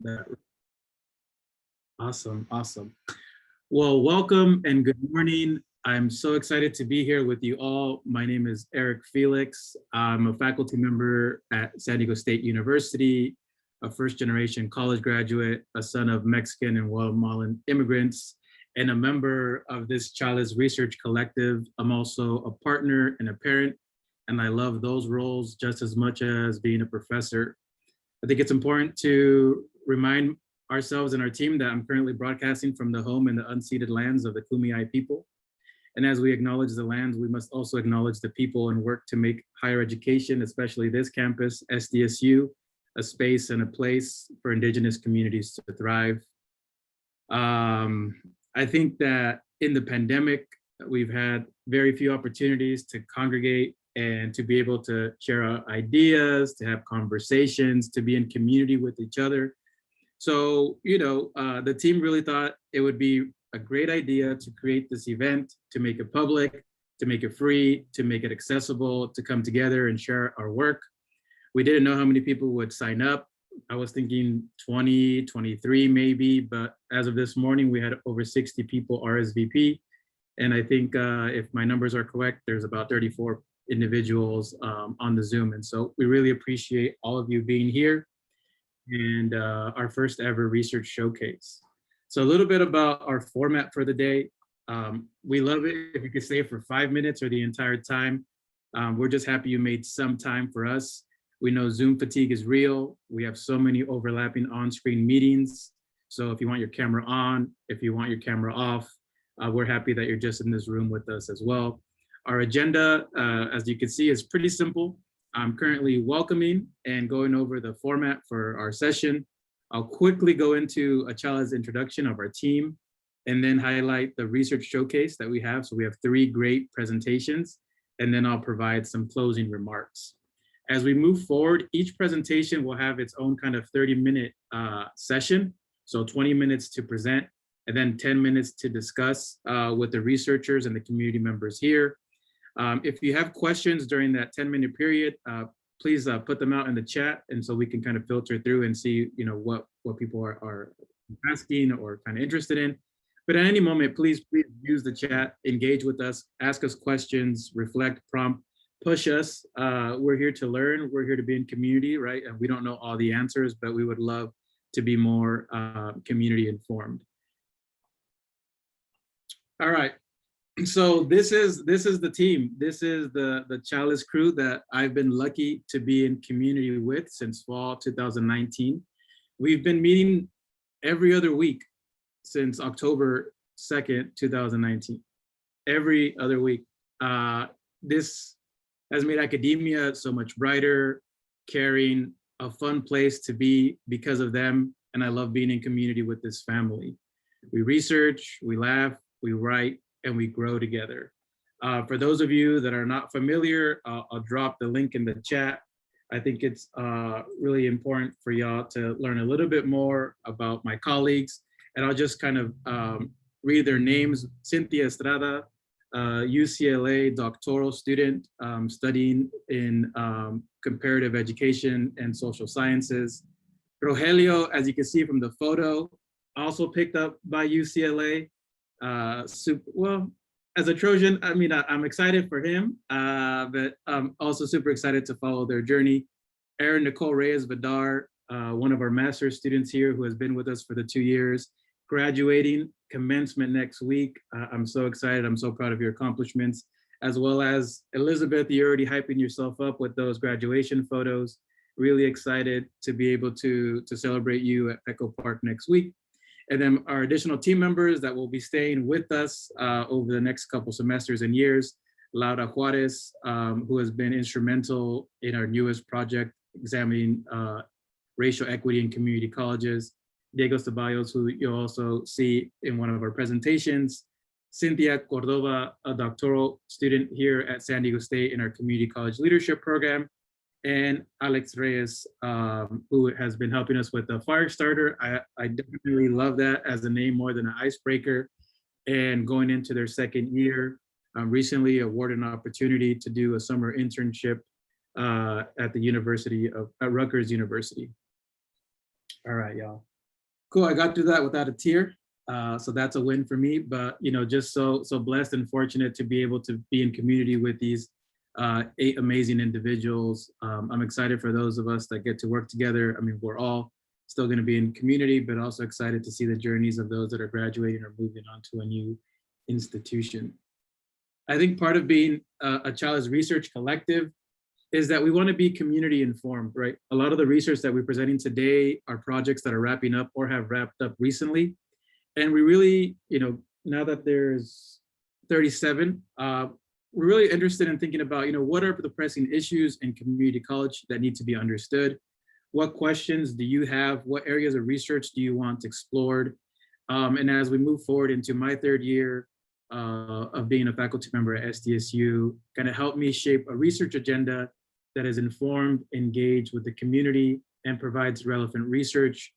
That awesome, awesome. Well, welcome and good morning. I'm so excited to be here with you all. My name is Eric Felix. I'm a faculty member at San Diego State University, a first-generation college graduate, a son of Mexican and Guatemalan immigrants, and a member of this CCHALES Research Collective. I'm also a partner and a parent, and I love those roles just as much as being a professor. I think it's important to remind ourselves and our team that I'm currently broadcasting from the home and the unceded lands of the Kumeyaay people. And as we acknowledge the lands, we must also acknowledge the people and work to make higher education, especially this campus, SDSU, a space and a place for Indigenous communities to thrive. I think that in the pandemic, we've had very few opportunities to congregate and to be able to share our ideas, to have conversations, to be in community with each other. So, the team really thought it would be a great idea to create this event, to make it public, to make it free, to make it accessible, to come together and share our work. We didn't know how many people would sign up. I was thinking 20, 23 maybe, but as of this morning, we had over 60 people RSVP. And I think if my numbers are correct, there's about 34 individuals on the Zoom. And so we really appreciate all of you being here and our first ever research showcase. So a little bit about our format for the day. We love it if you could stay for 5 minutes or the entire time. We're just happy you made some time for us. We know Zoom fatigue is real. We have so many overlapping on-screen meetings. So if you want your camera on, if you want your camera off, we're happy that you're just in this room with us as well. Our agenda, as you can see, is pretty simple. I'm currently welcoming and going over the format for our session. I'll quickly go into a CCHALES introduction of our team and then highlight the research showcase that we have. So we have 3 great presentations, and then I'll provide some closing remarks. As we move forward, each presentation will have its own kind of 30-minute session. So 20 minutes to present, and then 10 minutes to discuss with the researchers and the community members here. If you have questions during that 10-minute period, please put them out in the chat, and so we can kind of filter through and see, what people are asking or kind of interested in. But at any moment, please use the chat, engage with us, ask us questions, reflect, prompt, push us. We're here to learn. We're here to be in community, right? And we don't know all the answers, but we would love to be more community informed. All right. So this is the team. This is the CCHALES crew that I've been lucky to be in community with since fall 2019. We've been meeting every other week since October 2nd, 2019. Every other week. This has made academia so much brighter, caring, a fun place to be because of them. And I love being in community with this family. We research, we laugh, we write, and we grow together. For those of you that are not familiar, I'll drop the link in the chat. I think it's really important for y'all to learn a little bit more about my colleagues. And I'll just kind of read their names. Cynthia Estrada, UCLA doctoral student studying in comparative education and social sciences. Rogelio, as you can see from the photo, also picked up by UCLA. Well, as a Trojan, I mean, I'm excited for him, but I'm also super excited to follow their journey. Erin, Nicole, Reyes, Vedar, one of our master's students here who has been with us for the 2 years, graduating, commencement next week. I'm so excited. I'm so proud of your accomplishments, as well as Elizabeth, you're already hyping yourself up with those graduation photos. Really excited to be able to celebrate you at Echo Park next week. And then our additional team members that will be staying with us over the next couple semesters and years. Laura Juarez, who has been instrumental in our newest project, examining racial equity in community colleges. Diego Ceballos, who you'll also see in one of our presentations. Cynthia Cordova, a doctoral student here at San Diego State in our community college leadership program. And Alex Reyes, who has been helping us with the fire starter. I definitely love that as a name more than an icebreaker. And going into their second year, recently awarded an opportunity to do a summer internship at the University of Rutgers University. All right, y'all. Cool, I got through that without a tear. So that's a win for me, but just so blessed and fortunate to be able to be in community with these 8 amazing individuals. I'm excited for those of us that get to work together. I mean, we're all still going to be in community, but also excited to see the journeys of those that are graduating or moving on to a new institution. I think part of being a CCHALES Research Collective is that we want to be community informed, right? A lot of the research that we're presenting today are projects that are wrapping up or have wrapped up recently. And we really, now that there's 37, we're really interested in thinking about, what are the pressing issues in community college that need to be understood? What questions do you have? What areas of research do you want explored? And as we move forward into my 3rd year of being a faculty member at SDSU, kind of help me shape a research agenda that is informed, engaged with the community, and provides relevant research,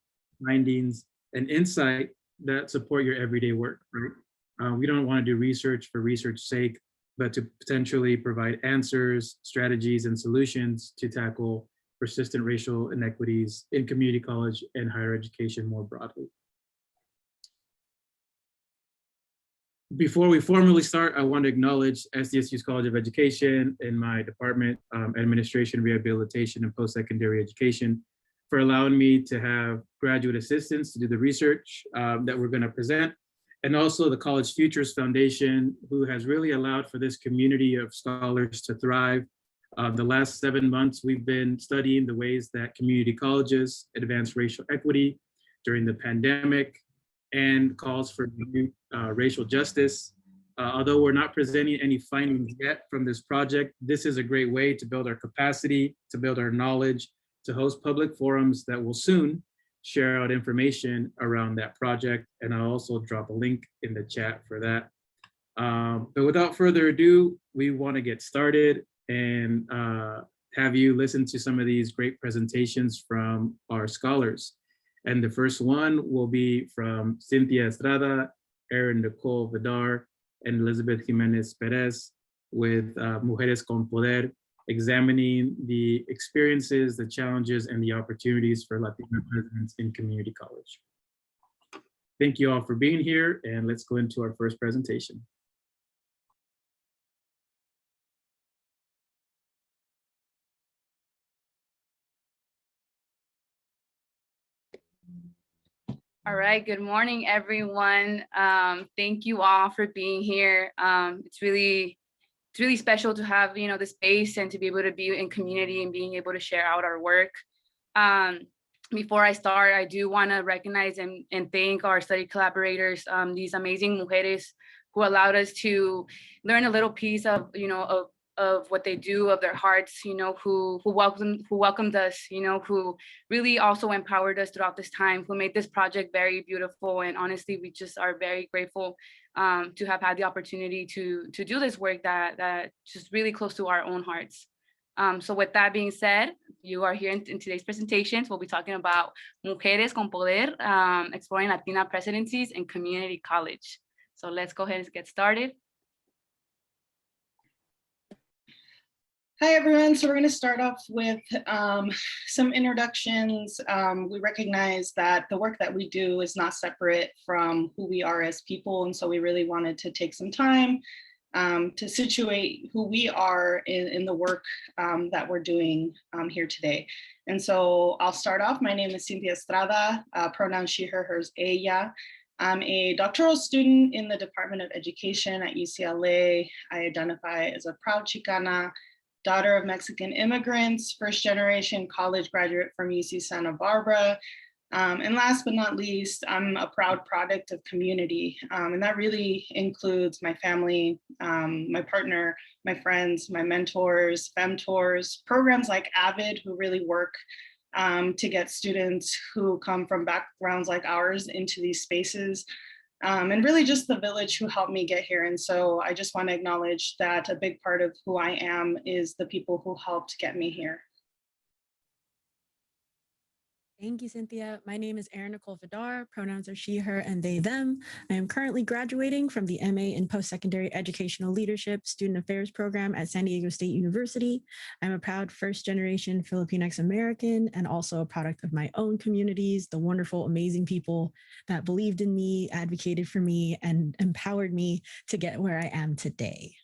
findings, and insight that support your everyday work, right? We don't want to do research for research's sake, but to potentially provide answers, strategies, and solutions to tackle persistent racial inequities in community college and higher education more broadly. Before we formally start, I want to acknowledge SDSU's College of Education and my department, Administration, Rehabilitation, and Post-Secondary Education, for allowing me to have graduate assistants to do the research that we're going to present, and also the College Futures Foundation, who has really allowed for this community of scholars to thrive. The last 7 months, we've been studying the ways that community colleges advance racial equity during the pandemic, and calls for racial justice. Although we're not presenting any findings yet from this project, this is a great way to build our capacity, to build our knowledge, to host public forums that will soon share out information around that project. And I'll also drop a link in the chat for that. But without further ado, we want to get started and have you listen to some of these great presentations from our scholars. And the first one will be from Cynthia Estrada, Erin, Nicole, Vedar, and Elizabeth Jimenez Perez with Mujeres con Poder, examining the experiences, the challenges, and the opportunities for Latina residents in community college. Thank you all for being here, and let's go into our first presentation. All right, good morning, everyone. Thank you all for being here. It's really special to have, the space and to be able to be in community and being able to share out our work. Before I start, I do want to recognize and thank our study collaborators, these amazing mujeres who allowed us to learn a little piece of, of what they do, of their hearts, who welcomed us, who really also empowered us throughout this time, who made this project very beautiful. And honestly, we just are very grateful to have had the opportunity to do this work that just really close to our own hearts. So with that being said, you are here in today's presentations. We'll be talking about Mujeres con Poder, exploring Latina presidencies in community college. So let's go ahead and get started. Hi, everyone. So we're going to start off with some introductions. We recognize that the work that we do is not separate from who we are as people. And so we really wanted to take some time to situate who we are in the work that we're doing here today. And so I'll start off. My name is Cynthia Estrada, pronouns she, her, hers, ella. I'm a doctoral student in the Department of Education at UCLA. I identify as a proud Chicana, daughter of Mexican immigrants, first generation college graduate from UC Santa Barbara. And last but not least, I'm a proud product of community. And that really includes my family, my partner, my friends, my mentors, femtors, programs like AVID, who really work to get students who come from backgrounds like ours into these spaces. And really just the village who helped me get here. And so I just want to acknowledge that a big part of who I am is the people who helped get me here. Thank you, Cynthia. My name is Erin Nicole Vedar. Pronouns are she, her, and they, them. I am currently graduating from the MA in Post-Secondary Educational Leadership Student Affairs program at San Diego State University. I'm a proud first-generation Filipinx American and also a product of my own communities, the wonderful, amazing people that believed in me, advocated for me, and empowered me to get where I am today.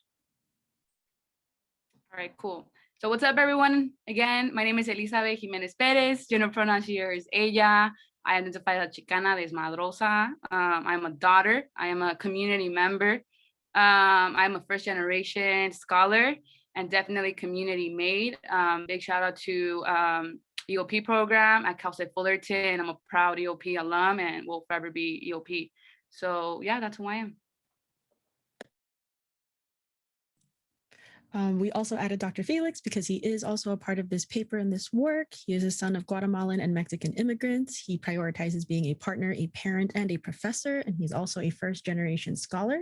All right, cool. So what's up, everyone? Again, my name is Elizabeth Jimenez Perez. Gender pronoun here is ella. I identify as Chicana Desmadrosa. I'm a daughter. I am a community member. I'm a first generation scholar and definitely community made. Big shout out to EOP program at Cal State Fullerton. I'm a proud EOP alum and will forever be EOP. So yeah, that's who I am. We also added Dr. Felix because he is also a part of this paper and this work. He is a son of Guatemalan and Mexican immigrants. He prioritizes being a partner, a parent, and a professor, and he's also a first-generation scholar.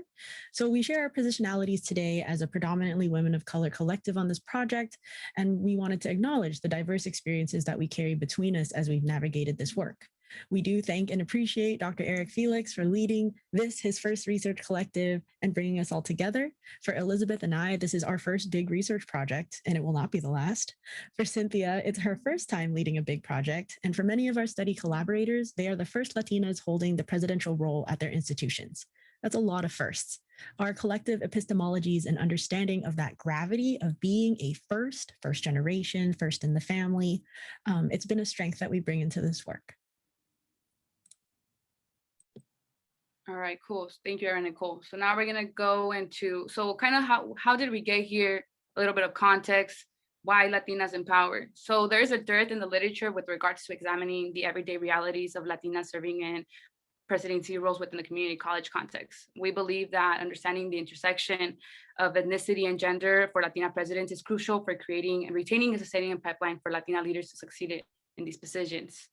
So we share our positionalities today as a predominantly women of color collective on this project, and we wanted to acknowledge the diverse experiences that we carry between us as we've navigated this work. We do thank and appreciate Dr. Eric Felix for leading this, his first research collective, and bringing us all together. For Elizabeth and I, this is our first big research project, and it will not be the last. For Cynthia, it's her first time leading a big project. And for many of our study collaborators, they are the first Latinas holding the presidential role at their institutions. That's a lot of firsts. Our collective epistemologies and understanding of that gravity of being a first generation, first in the family, it's been a strength that we bring into this work. All right, cool. Thank you, Erin and Nicole. So now we're gonna go into, so kind of how did we get here? A little bit of context, why Latinas empowered. So there's a dearth in the literature with regards to examining the everyday realities of Latinas serving in presidency roles within the community college context. We believe that understanding the intersection of ethnicity and gender for Latina presidents is crucial for creating and retaining a sustaining pipeline for Latina leaders to succeed in these positions.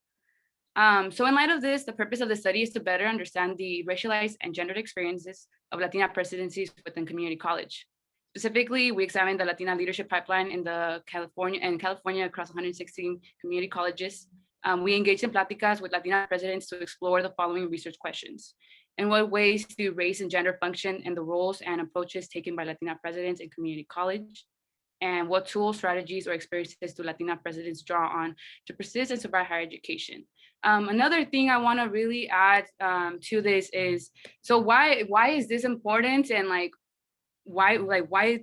So in light of this, the purpose of the study is to better understand the racialized and gendered experiences of Latina presidencies within community college. Specifically, we examined the Latina leadership pipeline in California across 116 community colleges. We engaged in pláticas with Latina presidents to explore the following research questions. In what ways do race and gender function in the roles and approaches taken by Latina presidents in community college? And what tools, strategies, or experiences do Latina presidents draw on to persist and survive higher education? Another thing I want to really add to this is, so why is this important, and why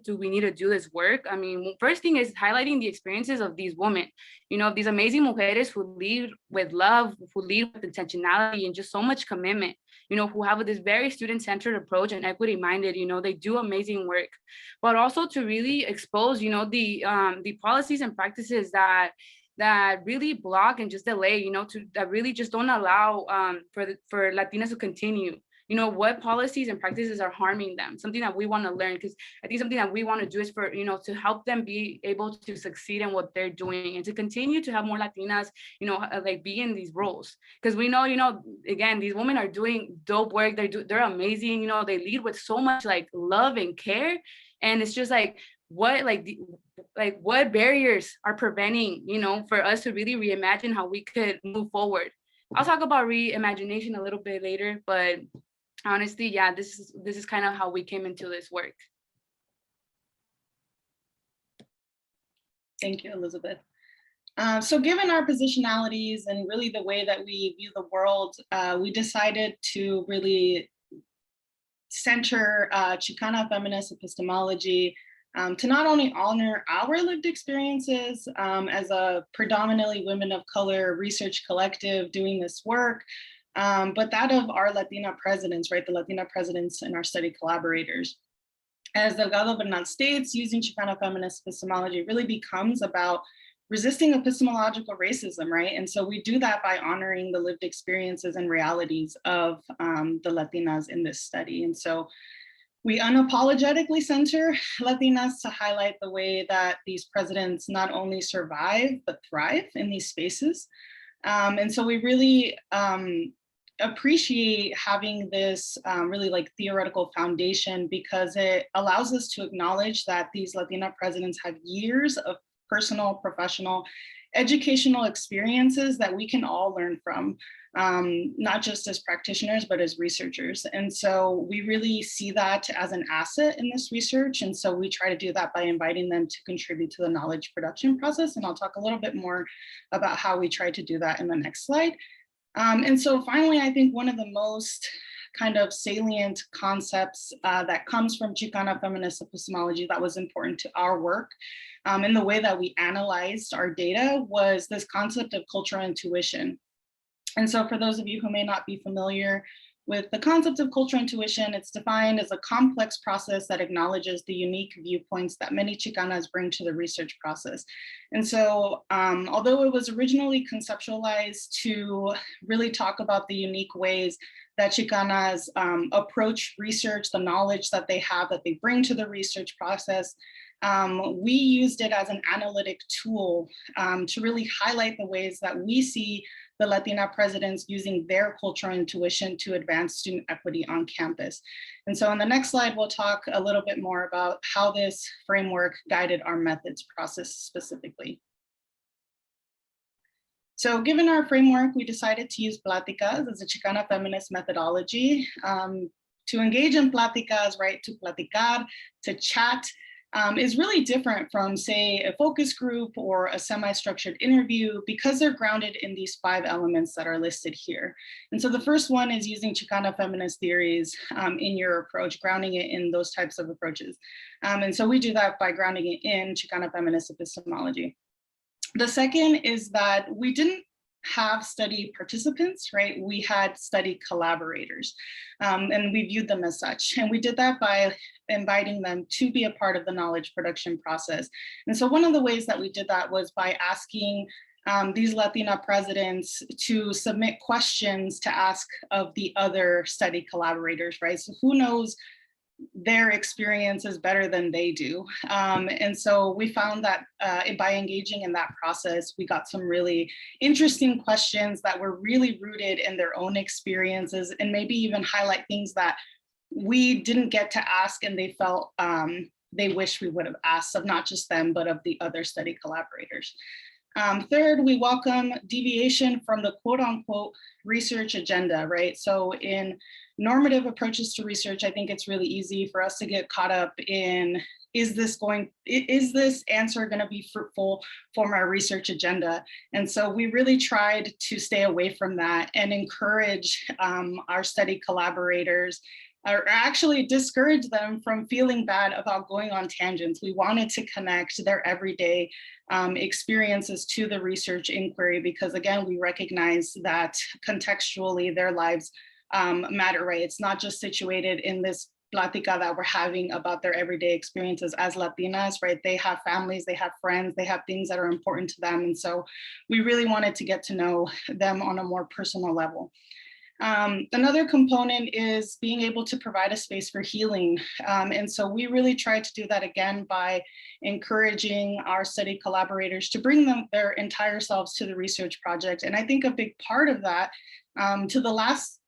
do we need to do this work? I mean, first thing is highlighting the experiences of these women, these amazing mujeres who lead with love, who lead with intentionality and just so much commitment, who have this very student-centered approach and equity-minded, they do amazing work, but also to really expose, the policies and practices that really block and just delay, that really just don't allow for Latinas to continue. What policies and practices are harming them, something that we want to learn, because I think something that we want to do is for, to help them be able to succeed in what they're doing and to continue to have more Latinas, be in these roles. Because we know, again, these women are doing dope work. They're amazing. They lead with so much love and care. And it's just what barriers are preventing, for us to really reimagine how we could move forward. I'll talk about reimagination a little bit later, but honestly, yeah, this is kind of how we came into this work. Thank you, Elizabeth. So given our positionalities and really the way that we view the world, we decided to really center Chicana feminist epistemology to not only honor our lived experiences as a predominantly women of color research collective doing this work, but that of our Latina presidents, right? The Latina presidents and our study collaborators. As Delgado Bernal states, using Chicana feminist epistemology really becomes about resisting epistemological racism, right? And so we do that by honoring the lived experiences and realities of the Latinas in this study. And so we unapologetically center Latinas to highlight the way that these presidents not only survive, but thrive in these spaces. And so we really appreciate having this really theoretical foundation, because it allows us to acknowledge that these Latina presidents have years of personal, professional, educational experiences that we can all learn from, not just as practitioners, but as researchers. And so we really see that as an asset in this research. And so we try to do that by inviting them to contribute to the knowledge production process. And I'll talk a little bit more about how we try to do that in the next slide. And so finally, I think one of the most kind of salient concepts that comes from Chicana feminist epistemology that was important to our work in the way that we analyzed our data was this concept of cultural intuition. And so for those of you who may not be familiar with the concept of cultural intuition, it's defined as a complex process that acknowledges the unique viewpoints that many Chicanas bring to the research process. And so although it was originally conceptualized to really talk about the unique ways that Chicanas approach research, the knowledge that they have that they bring to the research process, we used it as an analytic tool to really highlight the ways that we see the Latina presidents using their cultural intuition to advance student equity on campus. And so in the next slide, we'll talk a little bit more about how this framework guided our methods process specifically. So given our framework, we decided to use pláticas as a Chicana feminist methodology. To engage in pláticas, right, to platicar, to chat, is really different from, say, a focus group or a semi-structured interview because they're grounded in these 5 elements that are listed here. And so the first one is using Chicana feminist theories in your approach, grounding it in those types of approaches. And so we do that by grounding it in Chicana feminist epistemology. The second is that we didn't have study participants, right? We had study collaborators, and we viewed them as such. And we did that by inviting them to be a part of the knowledge production process. And so one of the ways that we did that was by asking these Latina presidents to submit questions to ask of the other study collaborators, right? So who knows their experiences better than they do. And so we found that by engaging in that process, we got some really interesting questions that were really rooted in their own experiences and maybe even highlight things that we didn't get to ask and they felt they wish we would have asked of not just them, but of the other study collaborators. Third, we welcome deviation from the quote unquote research agenda, right? So in normative approaches to research, I think it's really easy for us to get caught up in, is this answer going to be fruitful for my research agenda? And so we really tried to stay away from that and encourage our study collaborators, or actually discourage them from feeling bad about going on tangents. We wanted to connect their everyday experiences to the research inquiry, because again, we recognize that contextually their lives matter, right? It's not just situated in this plática that we're having about their everyday experiences as Latinas, right? They have families, they have friends, they have things that are important to them. And so we really wanted to get to know them on a more personal level. Another component is being able to provide a space for healing. And so we really tried to do that again by encouraging our study collaborators to bring their entire selves to the research project. And I think a big part of that, to the last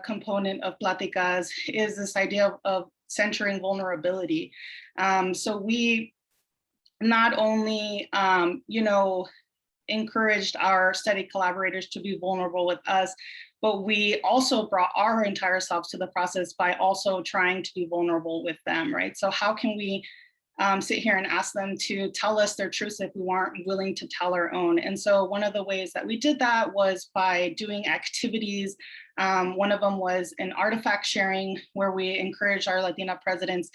component of Pláticas, is this idea of centering vulnerability. So we not only, encouraged our study collaborators to be vulnerable with us, but we also brought our entire selves to the process by also trying to be vulnerable with them, right? So how can we sit here and ask them to tell us their truths if we aren't willing to tell our own? And so one of the ways that we did that was by doing activities. One of them was an artifact sharing, where we encouraged our Latina presidents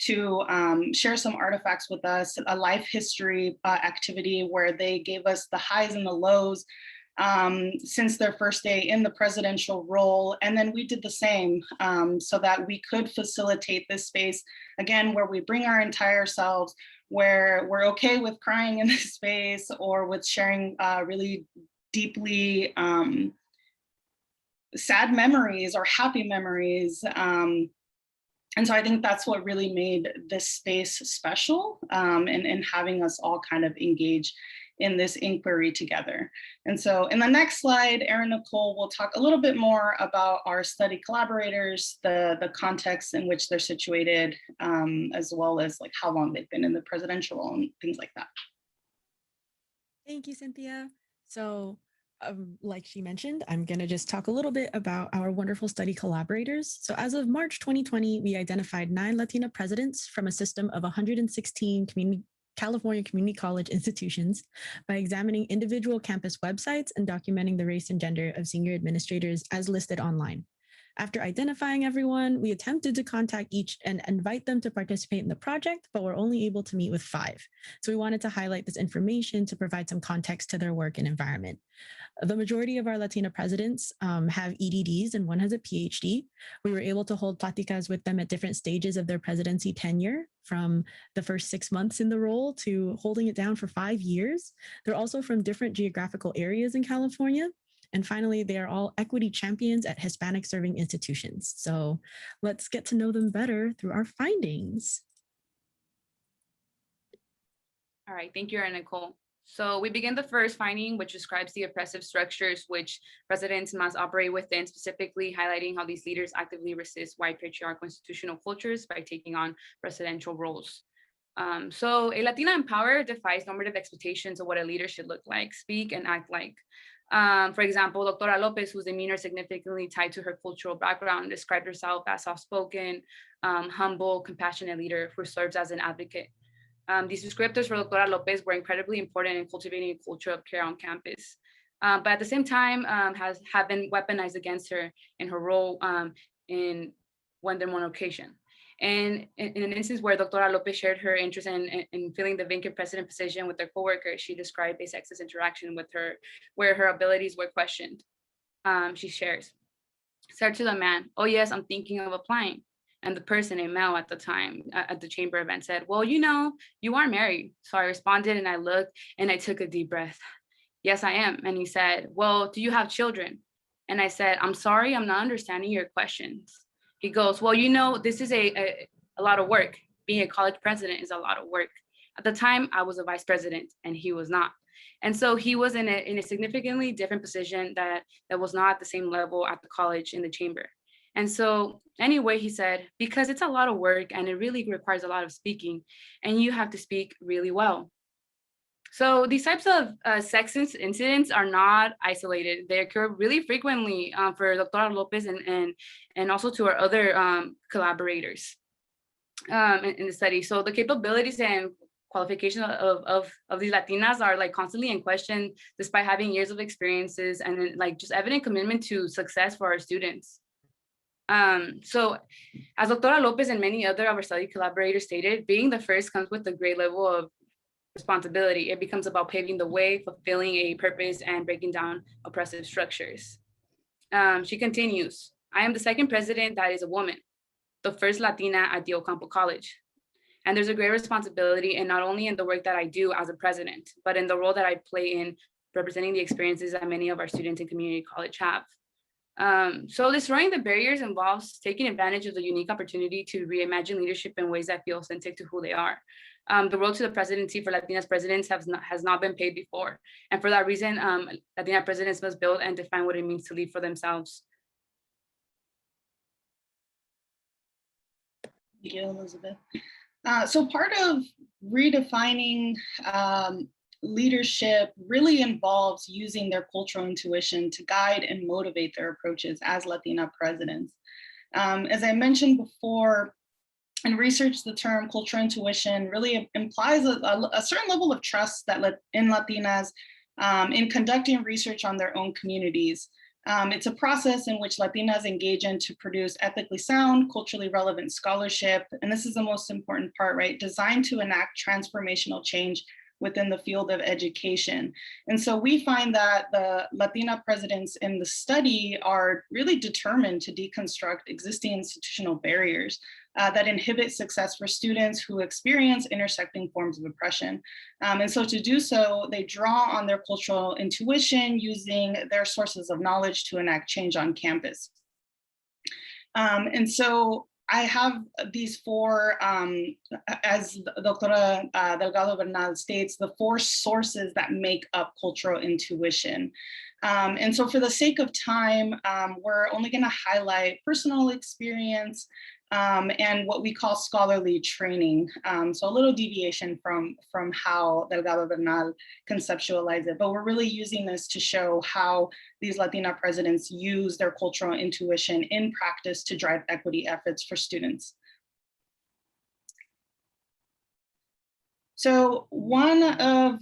to share some artifacts with us, a life history activity where they gave us the highs and the lows since their first day in the presidential role. And then we did the same so that we could facilitate this space, again, where we bring our entire selves, where we're okay with crying in this space or with sharing really deeply sad memories or happy memories. And so I think that's what really made this space special, and having us all kind of engage in this inquiry together. And so in the next slide, Erin and Nicole will talk a little bit more about our study collaborators, the context in which they're situated, as well as like how long they've been in the presidential role and things like that. Thank you, Cynthia. So, like she mentioned, I'm going to just talk a little bit about our wonderful study collaborators. So as of March 2020, we identified 9 Latina presidents from a system of 116 California community college institutions by examining individual campus websites and documenting the race and gender of senior administrators as listed online. After identifying everyone, we attempted to contact each and invite them to participate in the project, but were only able to meet with 5. So we wanted to highlight this information to provide some context to their work and environment. The majority of our Latina presidents have EDDs and one has a PhD. We were able to hold pláticas with them at different stages of their presidency tenure, from the first 6 months in the role to holding it down for 5 years. They're also from different geographical areas in California. And finally, they are all equity champions at Hispanic serving institutions. So let's get to know them better through our findings. All right, thank you, Erin and Nicole. So we begin the first finding, which describes the oppressive structures which presidents must operate within, specifically highlighting how these leaders actively resist white patriarchal institutional cultures by taking on presidential roles. So a Latina in power defies normative expectations of what a leader should look like, speak, and act like. For example, Doctora Lopez, whose demeanor is significantly tied to her cultural background, described herself as soft-spoken, humble, compassionate leader who serves as an advocate. These descriptors for Doctora Lopez were incredibly important in cultivating a culture of care on campus, but at the same time have been weaponized against her in her role in one occasion. And in an instance where Doctora Lopez shared her interest in filling the vacant president position with her coworker, she described a sexist interaction with her, where her abilities were questioned. She shares, said to the man, "Oh yes, I'm thinking of applying." And the person, a male at the time at the chamber event, said, "Well, you know, you are married." So I responded and I looked and I took a deep breath. "Yes, I am." And he said, "Well, do you have children?" And I said, "I'm sorry, I'm not understanding your questions." He goes, "Well, you know, this is a lot of work. Being a college president is a lot of work." At the time, I was a vice president and he was not. And so he was in a significantly different position that was not at the same level at the college in the chamber. And so anyway, he said, because it's a lot of work and it really requires a lot of speaking and you have to speak really well. So these types of sexist incidents are not isolated. They occur really frequently for Dr. Lopez and also to our other collaborators in the study. So the capabilities and qualifications of these Latinas are like constantly in question, despite having years of experiences and like just evident commitment to success for our students. So as Dr. Lopez and many other of our study collaborators stated, being the first comes with a great level of responsibility. It becomes about paving the way, fulfilling a purpose, and breaking down oppressive structures. She continues, "I am the second president that is a woman, the first Latina at the Ocampo College. And there's a great responsibility, and not only in the work that I do as a president, but in the role that I play in representing the experiences that many of our students in community college have. So destroying the barriers involves taking advantage of the unique opportunity to reimagine leadership in ways that feel authentic to who they are. The road to the presidency for Latinas presidents has not been paved before. And for that reason, Latina presidents must build and define what it means to lead for themselves." Thank you, Elizabeth. So part of redefining leadership really involves using their cultural intuition to guide and motivate their approaches as Latina presidents. As I mentioned before, in research, the term cultural intuition really implies a certain level of trust that in Latinas in conducting research on their own communities. It's a process in which Latinas engage in to produce ethically sound, culturally relevant scholarship. And this is the most important part, right? Designed to enact transformational change within the field of education. And so we find that the Latina presidents in the study are really determined to deconstruct existing institutional barriers that inhibit success for students who experience intersecting forms of oppression. And so to do so, they draw on their cultural intuition using their sources of knowledge to enact change on campus. And so I have these 4, as Doctora Delgado Bernal states, the 4 sources that make up cultural intuition. And so for the sake of time, we're only going to highlight personal experience and what we call scholarly training. So a little deviation from how Delgado Bernal conceptualized it, but we're really using this to show how these Latina presidents use their cultural intuition in practice to drive equity efforts for students. So one of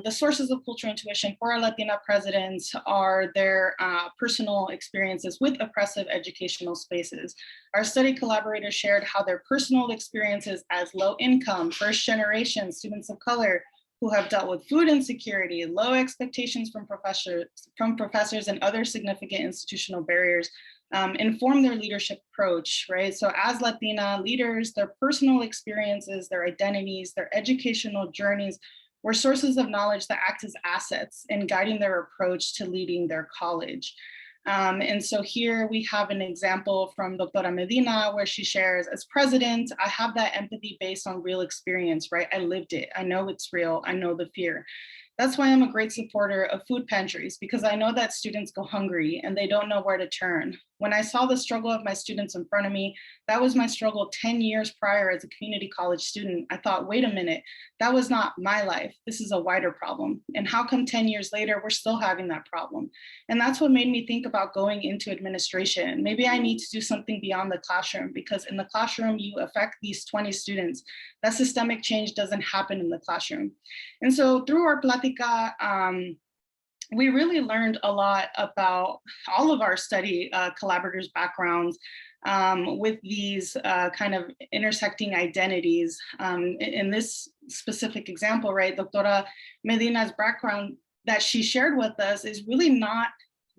the sources of cultural intuition for our Latina presidents are their personal experiences with oppressive educational spaces. Our study collaborators shared how their personal experiences as low income, first generation students of color who have dealt with food insecurity, low expectations from professors and other significant institutional barriers inform their leadership approach, right? So as Latina leaders, their personal experiences, their identities, their educational journeys were sources of knowledge that act as assets in guiding their approach to leading their college. And so here we have an example from Doctora Medina where she shares, as president, I have that empathy based on real experience, right? I lived it, I know it's real, I know the fear. That's why I'm a great supporter of food pantries, because I know that students go hungry and they don't know where to turn. When I saw the struggle of my students in front of me, that was my struggle 10 years prior as a community college student. I thought, wait a minute, that was not my life. This is a wider problem. And how come 10 years later, we're still having that problem? And that's what made me think about going into administration. Maybe I need to do something beyond the classroom, because in the classroom, you affect these 20 students. That systemic change doesn't happen in the classroom. And so through our Plática, we really learned a lot about all of our study collaborators' backgrounds with these kind of intersecting identities. In this specific example, right, Doctora Medina's background that she shared with us is really not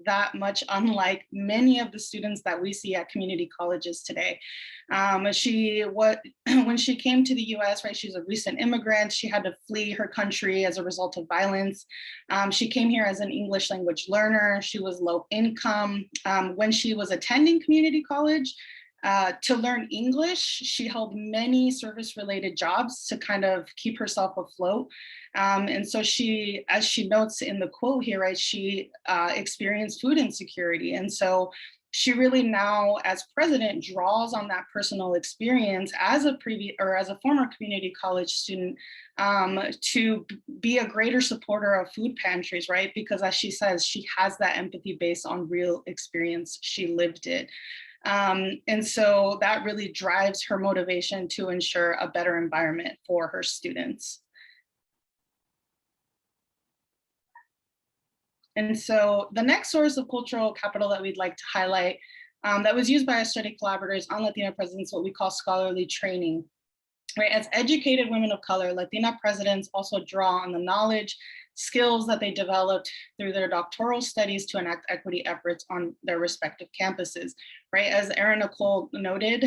that much unlike many of the students that we see at community colleges today. When she came to the US, right, she's a recent immigrant. She had to flee her country as a result of violence. She came here as an English language learner. She was low income. When she was attending community college, to learn English, she held many service-related jobs to kind of keep herself afloat. And so she, as she notes in the quote here, right, she experienced food insecurity. And so she really now, as president, draws on that personal experience as a former community college student to be a greater supporter of food pantries, right? Because as she says, she has that empathy based on real experience. She lived it. And so that really drives her motivation to ensure a better environment for her students. And so the next source of cultural capital that we'd like to highlight that was used by our study collaborators on Latina presidents, what we call scholarly training. Right, as educated women of color, Latina presidents also draw on the knowledge, skills that they developed through their doctoral studies to enact equity efforts on their respective campuses, right? As Erin and Nicole noted,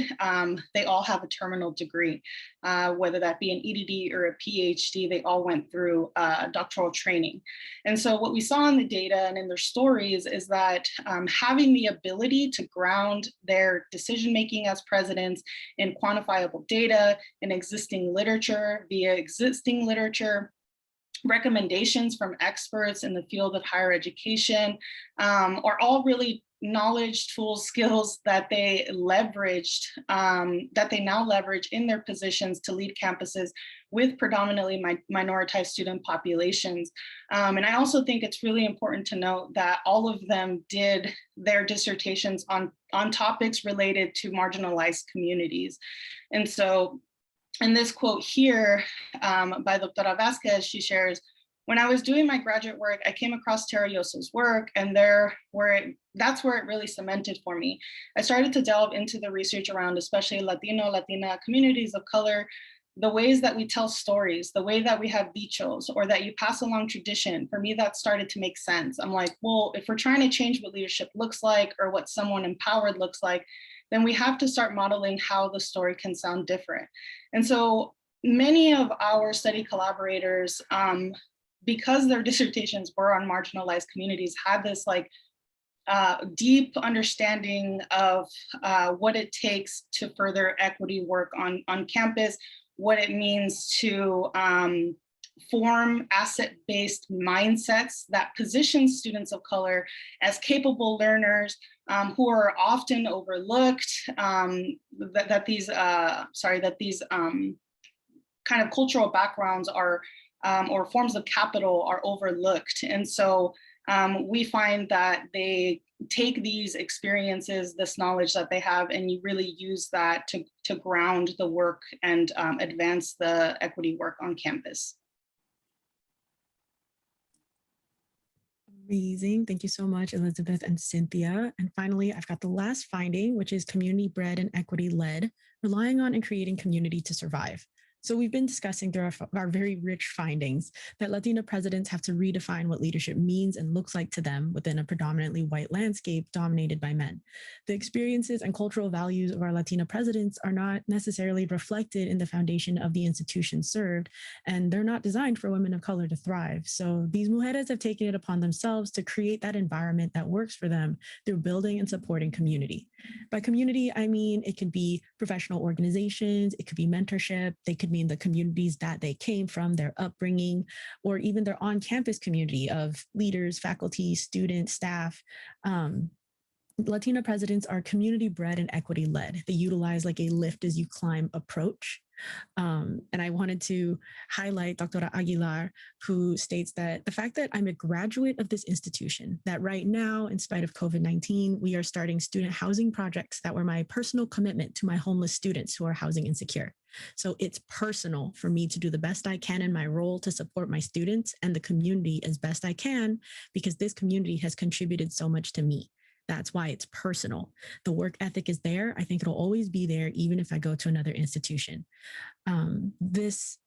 they all have a terminal degree, whether that be an EDD or a PhD, they all went through doctoral training. And so what we saw in the data and in their stories is that having the ability to ground their decision-making as presidents in quantifiable data, in existing literature, via existing literature, recommendations from experts in the field of higher education are all really knowledge, tools, skills that they leveraged, that they now leverage in their positions to lead campuses with predominantly minoritized student populations. And I also think it's really important to note that all of them did their dissertations on topics related to marginalized communities. And so in this quote here by Doctora Vasquez, she shares, when I was doing my graduate work, I came across Terrayoso's work, and that's where it really cemented for me. I started to delve into the research around especially Latina communities of color, the ways that we tell stories, the way that we have dichos, or that you pass along tradition. For me, that started to make sense. I'm like, well, if we're trying to change what leadership looks like or what someone empowered looks like, then we have to start modeling how the story can sound different. And so many of our study collaborators, because their dissertations were on marginalized communities, had this like deep understanding of what it takes to further equity work on campus, what it means to form asset-based mindsets that position students of color as capable learners who are often overlooked, that these kind of cultural backgrounds are or forms of capital are overlooked. And so we find that they take these experiences, this knowledge that they have, and you really use that to ground the work and advance the equity work on campus. Amazing. Thank you so much, Elizabeth and Cynthia. And finally, I've got the last finding, which is community bred and equity led, relying on and creating community to survive. So we've been discussing through our very rich findings that Latina presidents have to redefine what leadership means and looks like to them within a predominantly white landscape dominated by men. The experiences and cultural values of our Latina presidents are not necessarily reflected in the foundation of the institution served, and they're not designed for women of color to thrive. So these mujeres have taken it upon themselves to create that environment that works for them through building and supporting community. By community, I mean it could be professional organizations, it could be mentorship, they could mean the communities that they came from, their upbringing, or even their on-campus community of leaders, faculty, students, staff. Latina presidents are community bred and equity led. They utilize like a lift as you climb approach. And I wanted to highlight Dr. Aguilar, who states that the fact that I'm a graduate of this institution, that right now, in spite of COVID-19, we are starting student housing projects that were my personal commitment to my homeless students who are housing insecure. So it's personal for me to do the best I can in my role to support my students and the community as best I can, because this community has contributed so much to me. That's why it's personal. The work ethic is there. I think it'll always be there, even if I go to another institution. This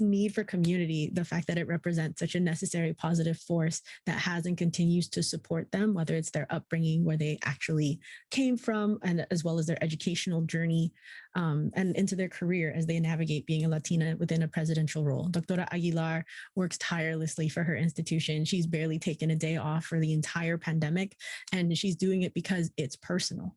need for community, the fact that it represents such a necessary positive force that has and continues to support them, whether it's their upbringing, where they actually came from, and as well as their educational journey and into their career as they navigate being a Latina within a presidential role. Dr. Aguilar works tirelessly for her institution. She's barely taken a day off for the entire pandemic, and she's doing it because it's personal.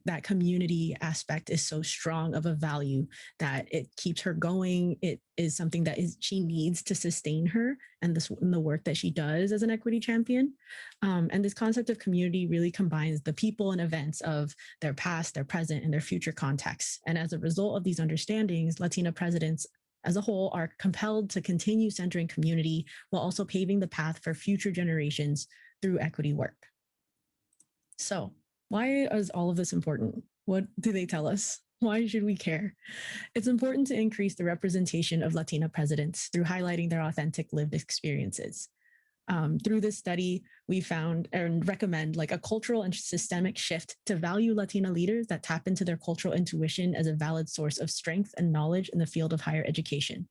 That community aspect is so strong of a value that it keeps her going. It is something that she needs to sustain her and the work that she does as an equity champion. And this concept of community really combines the people and events of their past, their present, and their future contexts. And as a result of these understandings, Latina presidents as a whole are compelled to continue centering community while also paving the path for future generations through equity work. So, why is all of this important? What do they tell us? Why should we care? It's important to increase the representation of Latina presidents through highlighting their authentic lived experiences. Through this study, we found and recommend like a cultural and systemic shift to value Latina leaders that tap into their cultural intuition as a valid source of strength and knowledge in the field of higher education.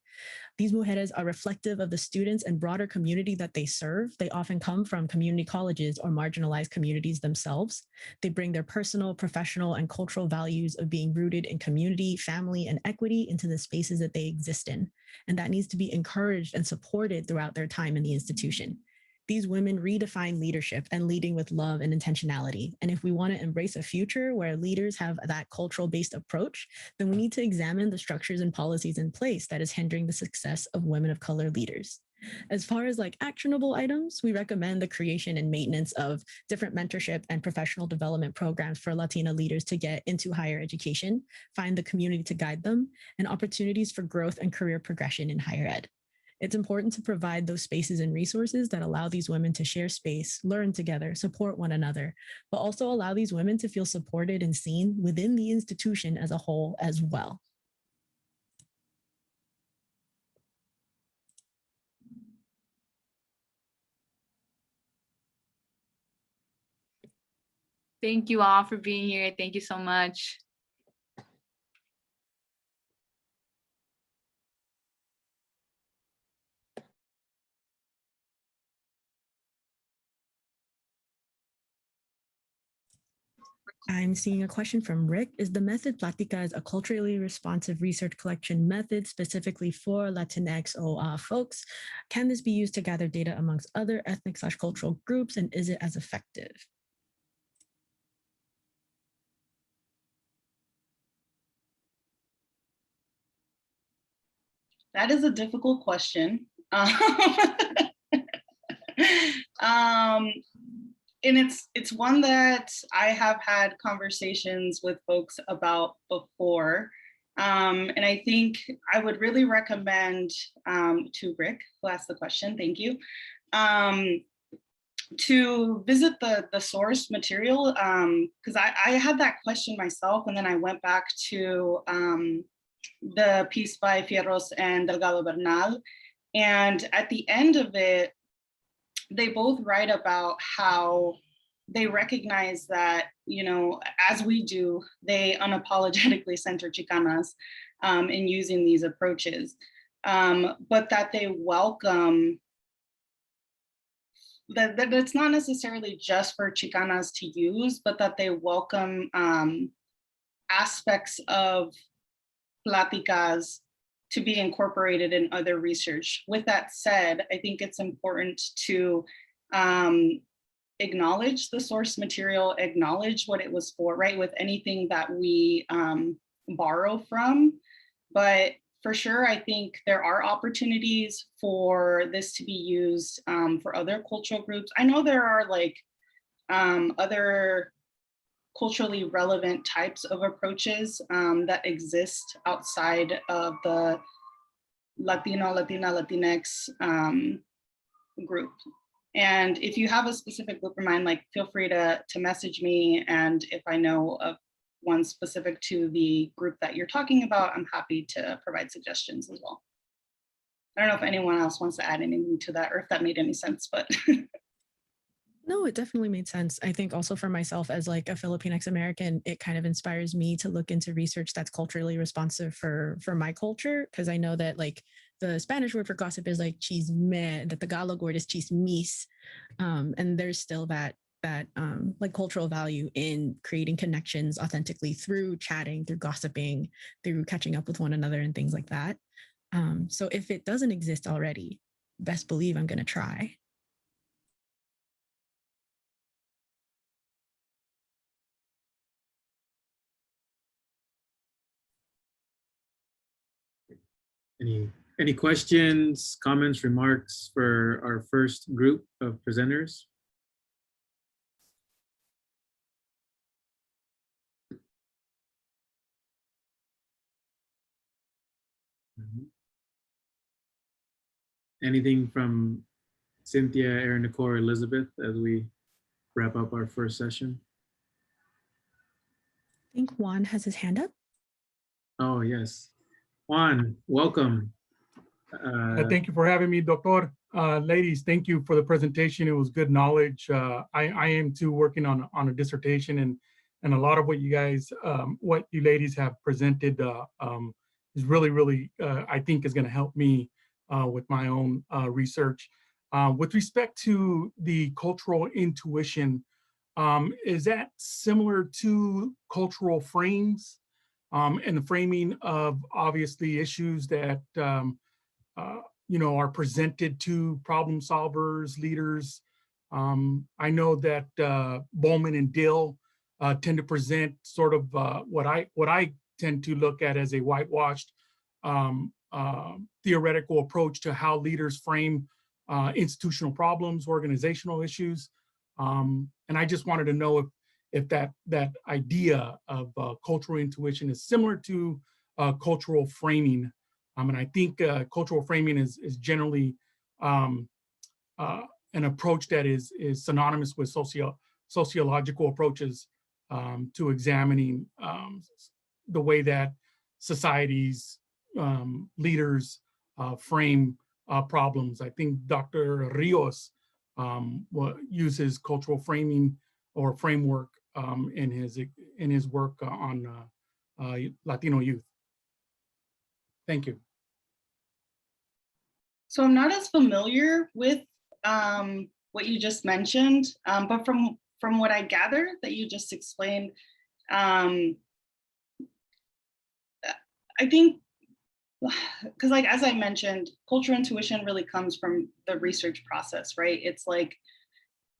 These mujeres are reflective of the students and broader community that they serve. They often come from community colleges or marginalized communities themselves. They bring their personal, professional, and cultural values of being rooted in community, family, and equity into the spaces that they exist in. And that needs to be encouraged and supported throughout their time in the institution. These women redefine leadership and leading with love and intentionality. And if we want to embrace a future where leaders have that cultural-based approach, then we need to examine the structures and policies in place that is hindering the success of women of color leaders. As far as like actionable items, we recommend the creation and maintenance of different mentorship and professional development programs for Latina leaders to get into higher education, find the community to guide them, and opportunities for growth and career progression in higher ed. It's important to provide those spaces and resources that allow these women to share space, learn together, support one another, but also allow these women to feel supported and seen within the institution as a whole as well. Thank you all for being here. Thank you so much. I'm seeing a question from Rick. Is the method Pláticas a culturally responsive research collection method specifically for Latinx OA folks? Can this be used to gather data amongst other ethnic/cultural groups, and is it as effective? That is a difficult question. And it's one that I have had conversations with folks about before. And I think I would really recommend to Rick, who asked the question, thank you, to visit the source material, because I had that question myself, and then I went back to the piece by Fierros and Delgado Bernal. And at the end of it, they both write about how they recognize that, you know, as we do, they unapologetically center Chicanas in using these approaches, but that they welcome that it's not necessarily just for Chicanas to use, but that they welcome aspects of Pláticas to be incorporated in other research. With that said, I think it's important to acknowledge the source material, acknowledge what it was for, right? With anything that we borrow from. But for sure, I think there are opportunities for this to be used for other cultural groups. I know there are like other culturally relevant types of approaches that exist outside of the Latinx group. And if you have a specific group in mind, like feel free to message me. And if I know of one specific to the group that you're talking about, I'm happy to provide suggestions as well. I don't know if anyone else wants to add anything to that or if that made any sense, but. No, it definitely made sense. I think also for myself as like a Filipinx American, it kind of inspires me to look into research that's culturally responsive for my culture, because I know that like the Spanish word for gossip is like chisme, the Tagalog word is chismis, and there's still that like cultural value in creating connections authentically through chatting, through gossiping, through catching up with one another and things like that. So if it doesn't exist already, best believe I'm going to try. Any questions, comments, remarks for our first group of presenters? Anything from Cynthia, Erin, Nicole, or Elizabeth as we wrap up our first session? I think Juan has his hand up. Oh, yes. Juan, welcome. Thank you for having me, Doctor. Ladies, thank you for the presentation. It was good knowledge. I am too working on a dissertation, and a lot of what you guys, what you ladies have presented is really, I think is going to help me with my own research. With respect to the cultural intuition, is that similar to cultural frames and the framing of obviously issues that you know, are presented to problem solvers, leaders? I know that Bowman and Dill tend to present sort of what I tend to look at as a whitewashed theoretical approach to how leaders frame institutional problems, organizational issues. And I just wanted to know if that idea of cultural intuition is similar to cultural framing. And I think cultural framing is generally an approach that is synonymous with sociological approaches to examining the way that societies, leaders frame problems. I think Dr. Rios uses cultural framing or framework in his work on Latino youth. Thank you. So I'm not as familiar with what you just mentioned, but from what I gather that you just explained, I think, because like, as I mentioned, cultural intuition really comes from the research process, right? It's like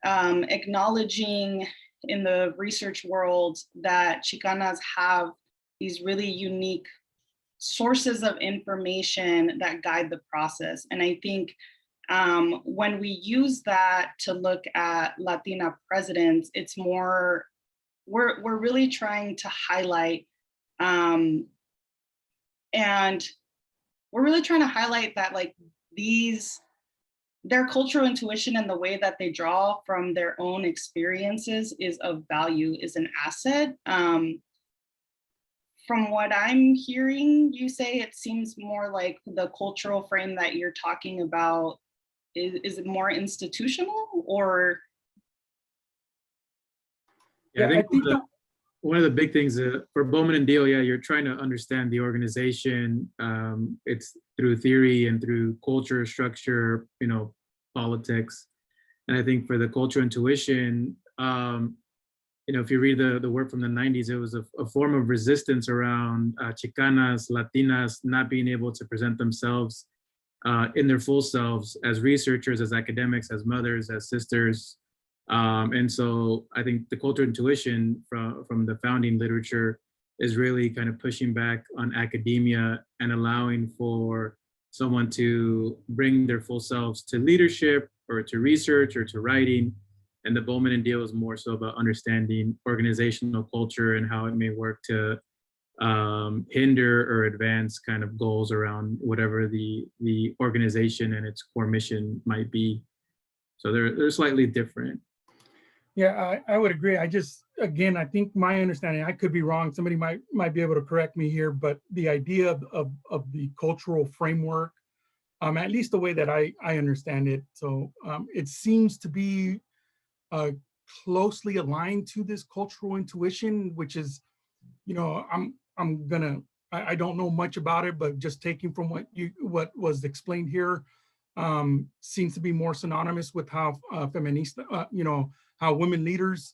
acknowledging in the research world that Chicanas have these really unique sources of information that guide the process. And I think when we use that to look at Latina presidents, it's more, we're really trying to highlight, and we're really trying to highlight that like their cultural intuition and the way that they draw from their own experiences is of value, is an asset. From what I'm hearing you say, it seems more like the cultural frame that you're talking about, is it more institutional or? Yeah, Yeah, I think one of the big things for Bowman and Deal, yeah, you're trying to understand the organization. It's through theory and through culture, structure, politics. And I think for the cultural intuition, if you read the work from the 90s, it was a form of resistance around Chicanas, Latinas not being able to present themselves in their full selves as researchers, as academics, as mothers, as sisters. And so I think the cultural intuition from the founding literature is really kind of pushing back on academia and allowing for someone to bring their full selves to leadership or to research or to writing. And the Bowman and Deal is more so about understanding organizational culture and how it may work to hinder or advance kind of goals around whatever the organization and its core mission might be. So they're slightly different. Yeah, I would agree. Again, I think my understanding, I could be wrong, somebody might be able to correct me here, but the idea of the cultural framework, at least the way that I understand it, so it seems to be closely aligned to this cultural intuition, which is, I don't know much about it, but just taking from what was explained here, seems to be more synonymous with how feminista, how women leaders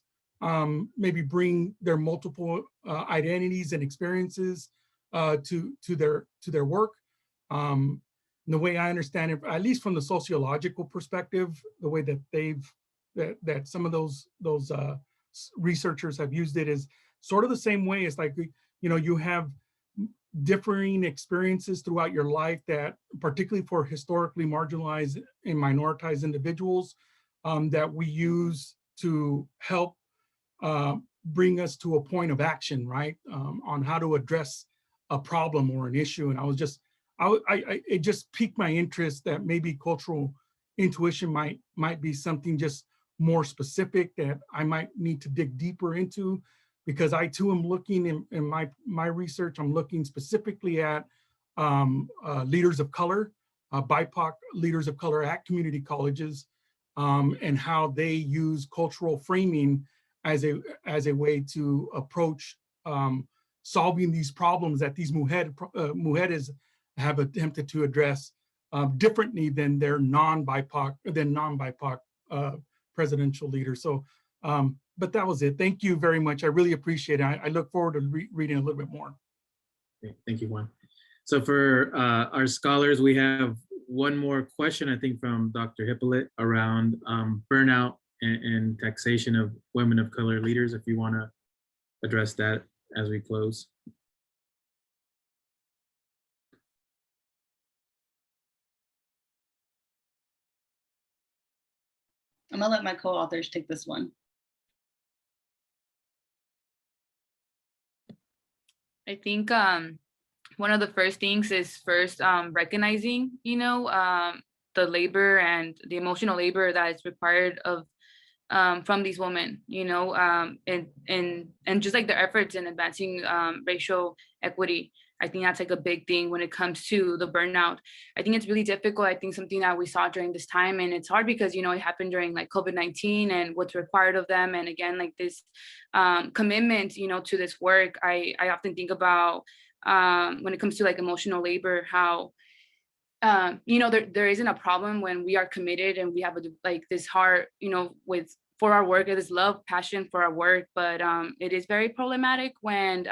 maybe bring their multiple identities and experiences to their work. The way I understand it, at least from the sociological perspective, the way that that some of those researchers have used it is sort of the same way. It's like, you have differing experiences throughout your life that, particularly for historically marginalized and minoritized individuals, that we use to help bring us to a point of action, right? On how to address a problem or an issue. And it just piqued my interest that maybe cultural intuition might be something just more specific that I might need to dig deeper into, because I too am looking in my research, I'm looking specifically at leaders of color, BIPOC leaders of color at community colleges, and how they use cultural framing as a way to approach solving these problems that these mujeres have attempted to address differently than their non-BIPOC presidential leaders. So, but that was it. Thank you very much. I really appreciate it. I look forward to reading a little bit more. Okay, thank you, Juan. So for our scholars, we have one more question, I think, from Dr. Hippolyte around burnout and taxation of women of color leaders, if you want to address that as we close. I'm gonna let my co-authors take this one. I think one of the first things is recognizing, the labor and the emotional labor that is required of from these women, and just like their efforts in advancing racial equity. I think that's like a big thing when it comes to the burnout. I think it's really difficult. I think something that we saw during this time, and it's hard because, it happened during like COVID-19 and what's required of them. And again, like this commitment, to this work, I often think about when it comes to like emotional labor, how, there isn't a problem when we are committed and we have this heart, for our work, this love, passion for our work. But it is very problematic when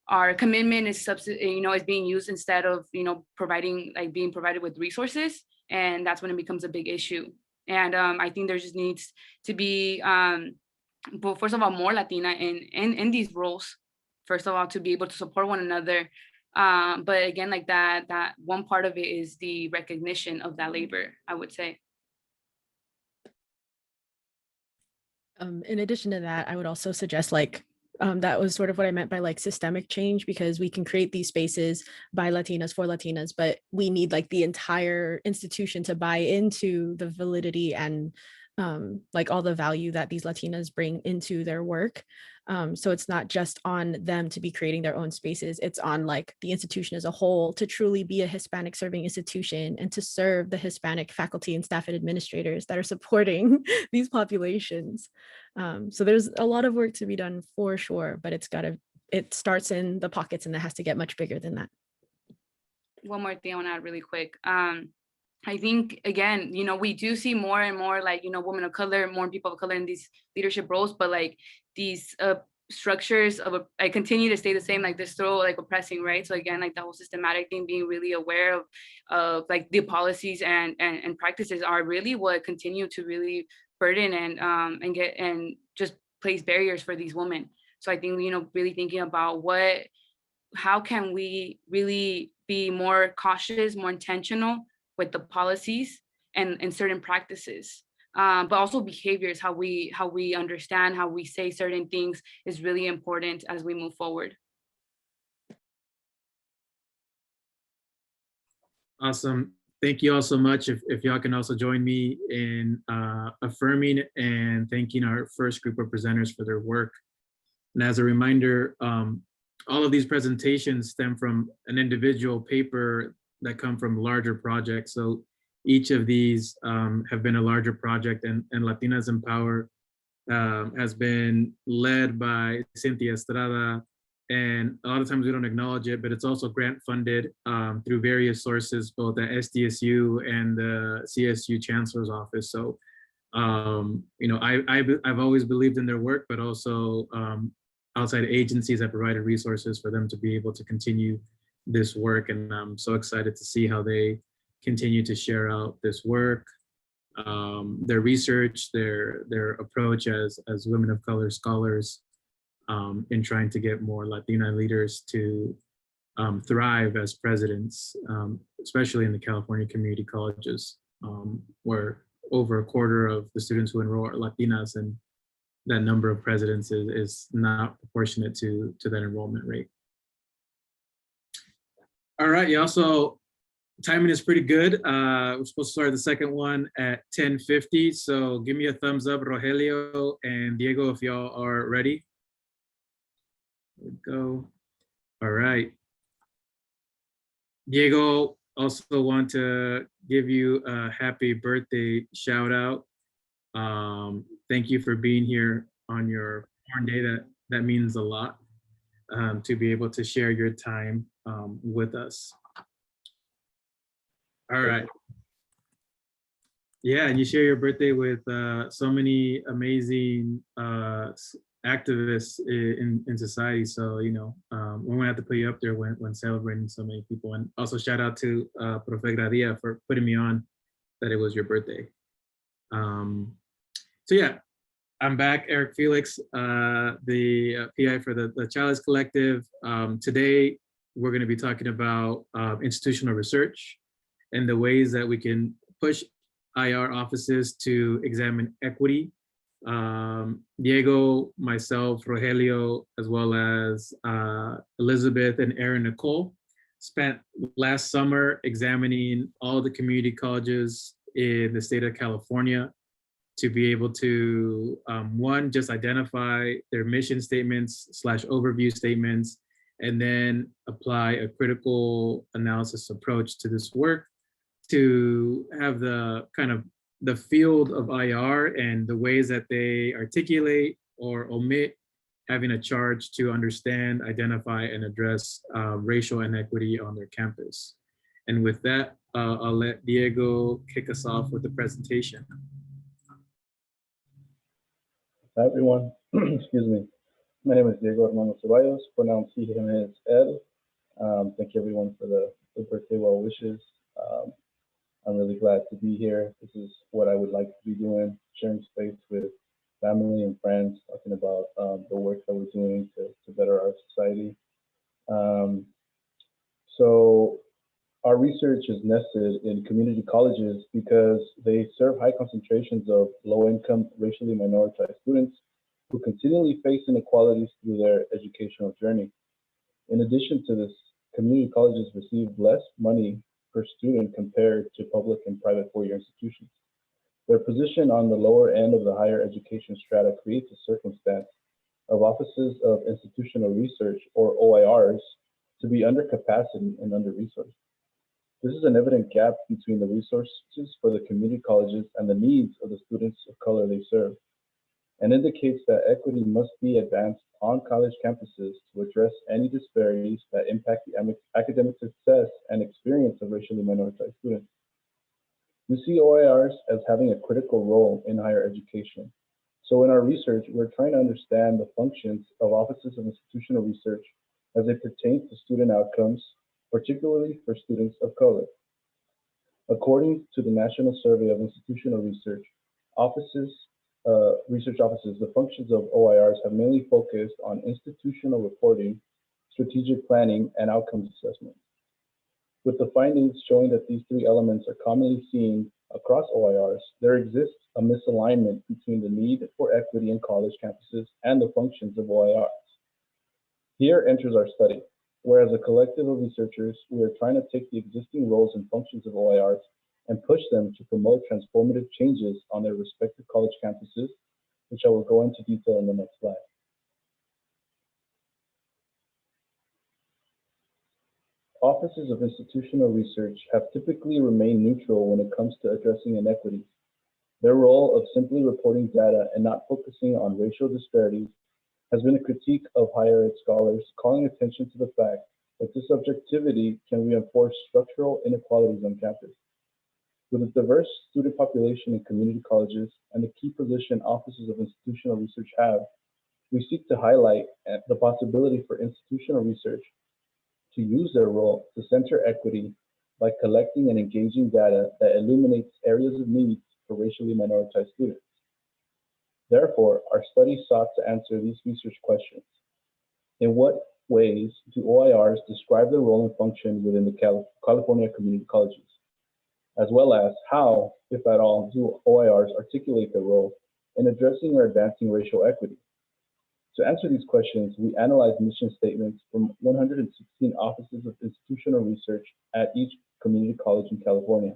our commitment is is being used instead of being provided with resources, and that's when it becomes a big issue. And I think there just needs to be, but first of all, more Latina in these roles, first of all, to be able to support one another. But again, like that one part of it is the recognition of that labor, I would say. In addition to that, I would also suggest that was sort of what I meant by like systemic change, because we can create these spaces by Latinas for Latinas, but we need like the entire institution to buy into the validity and like all the value that these Latinas bring into their work. So it's not just on them to be creating their own spaces, it's on like the institution as a whole to truly be a Hispanic serving institution and to serve the Hispanic faculty and staff and administrators that are supporting these populations. So there's a lot of work to be done for sure, but it starts in the pockets and it has to get much bigger than that. One more thing I want to add really quick. I think, again, we do see more and more like, women of color, more people of color in these leadership roles, but like these structures I continue to stay the same, like they're still like oppressing, right? So again, like that whole systematic thing, being really aware of like the policies and practices are really what continue to really burden and just place barriers for these women. So I think, really thinking about how can we really be more cautious, more intentional with the policies and certain practices, but also behaviors, how we understand, how we say certain things is really important as we move forward. Awesome. Thank you all so much. If y'all can also join me in affirming and thanking our first group of presenters for their work. And as a reminder, all of these presentations stem from an individual paper that come from larger projects. So each of these have been a larger project, and Latinas in Power has been led by Cynthia Estrada. And a lot of times we don't acknowledge it, but it's also grant funded through various sources, both at SDSU and the CSU Chancellor's Office. So, I've always believed in their work, but also outside agencies have provided resources for them to be able to continue this work. And I'm so excited to see how they continue to share out this work, their research, their approach as women of color scholars in trying to get more Latina leaders to thrive as presidents, especially in the California community colleges, where over a quarter of the students who enroll are Latinas, and that number of presidents is not proportionate to that enrollment rate. All right, y'all, so timing is pretty good. We're supposed to start the second one at 10:50, so give me a thumbs up, Rogelio and Diego, if y'all are ready. There we go. All right. Diego, also want to give you a happy birthday shout out. Thank you for being here on your born day. That means a lot to be able to share your time with us. All right. Yeah, and you share your birthday with so many amazing activists in society. So, we're gonna have to put you up there when celebrating so many people. And also shout out to Profe Gradia for putting me on that it was your birthday. So yeah, I'm back, Eric Felix, the PI for the CCHALES Collective. Today, we're gonna be talking about institutional research and the ways that we can push IR offices to examine equity. Diego, myself, Rogelio, as well as Elizabeth and Erin, Nicole, spent last summer examining all the community colleges in the state of California to be able to, one, just identify their mission statements / overview statements, and then apply a critical analysis approach to this work to have the kind of the field of IR and the ways that they articulate or omit having a charge to understand, identify, and address racial inequity on their campus. And with that, I'll let Diego kick us off with the presentation. Hi, everyone. Excuse me. My name is Diego Armando Ceballos, pronounced he, him, his, él. Thank you, everyone, for the birthday well wishes. I'm really glad to be here. This is what I would like to be doing, sharing space with family and friends, talking about the work that we're doing to better our society. So our research is nested in community colleges because they serve high concentrations of low-income, racially minoritized students who continually face inequalities through their educational journey. In addition to this, community colleges receive less money per student compared to public and private four-year institutions. Their position on the lower end of the higher education strata creates a circumstance of offices of institutional research, or OIRs, to be under capacity and under-resourced. This is an evident gap between the resources for the community colleges and the needs of the students of color they serve, and indicates that equity must be advanced on college campuses to address any disparities that impact the academic success and experience of racially minoritized students. We see OIRs as having a critical role in higher education. So in our research, we're trying to understand the functions of offices of institutional research as they pertain to student outcomes, particularly for students of color. According to the National Survey of Institutional Research research offices, the functions of OIRs have mainly focused on institutional reporting, strategic planning, and outcomes assessment. With the findings showing that these three elements are commonly seen across OIRs, there exists a misalignment between the need for equity in college campuses and the functions of OIRs. Here enters our study, where as a collective of researchers, we are trying to take the existing roles and functions of OIRs and push them to promote transformative changes on their respective college campuses, which I will go into detail in the next slide. Offices of institutional research have typically remained neutral when it comes to addressing inequities. Their role of simply reporting data and not focusing on racial disparities has been a critique of higher ed scholars, calling attention to the fact that this objectivity can reinforce structural inequalities on campus. With a diverse student population in community colleges and the key position offices of institutional research have, we seek to highlight the possibility for institutional research to use their role to center equity by collecting and engaging data that illuminates areas of need for racially minoritized students. Therefore, our study sought to answer these research questions. In what ways do OIRs describe their role and function within the California community colleges? As well as how, if at all, do OIRs articulate their role in addressing or advancing racial equity? To answer these questions, we analyzed mission statements from 116 offices of institutional research at each community college in California.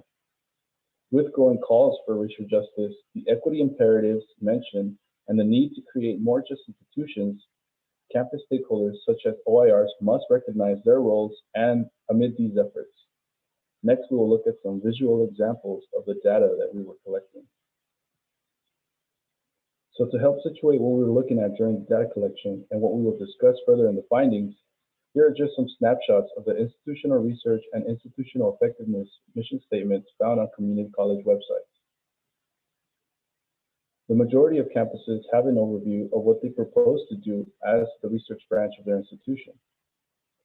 With growing calls for racial justice, the equity imperatives mentioned, and the need to create more just institutions, campus stakeholders such as OIRs must recognize their roles and amid these efforts. Next, we will look at some visual examples of the data that we were collecting. So to help situate what we were looking at during the data collection and what we will discuss further in the findings, here are just some snapshots of the institutional research and institutional effectiveness mission statements found on community college websites. The majority of campuses have an overview of what they propose to do as the research branch of their institution.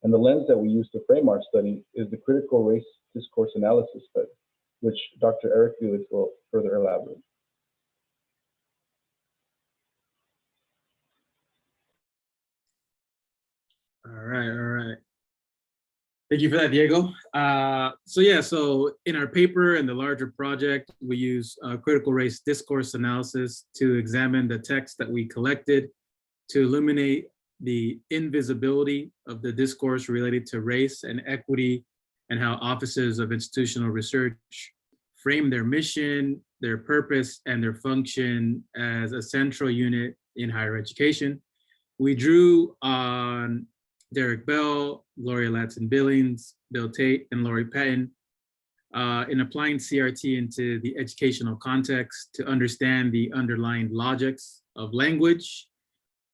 And the lens that we use to frame our study is the critical race discourse analysis study, which Dr. Eric Felix will further elaborate. All right. Thank you for that, Diego. So in our paper and the larger project, we use critical race discourse analysis to examine the text that we collected to illuminate the invisibility of the discourse related to race and equity and how offices of institutional research frame their mission, their purpose, and their function as a central unit in higher education. We drew on Derek Bell, Gloria Ladson-Billings, Bill Tate, and Lori Patton in applying CRT into the educational context to understand the underlying logics of language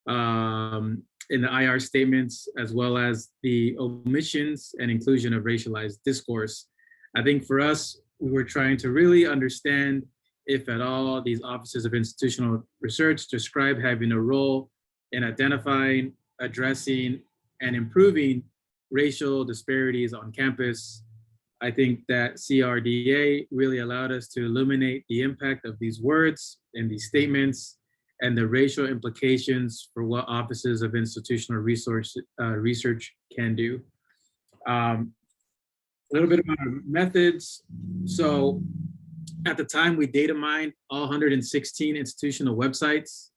in the IR statements, as well as the omissions and inclusion of racialized discourse. I think for us, we were trying to really understand if at all these offices of institutional research describe having a role in identifying, addressing, and improving racial disparities on campus. I think that CRDA really allowed us to illuminate the impact of these words and these statements and the racial implications for what offices of institutional research can do. A little bit about our methods. So at the time, we data mined all 116 institutional websites,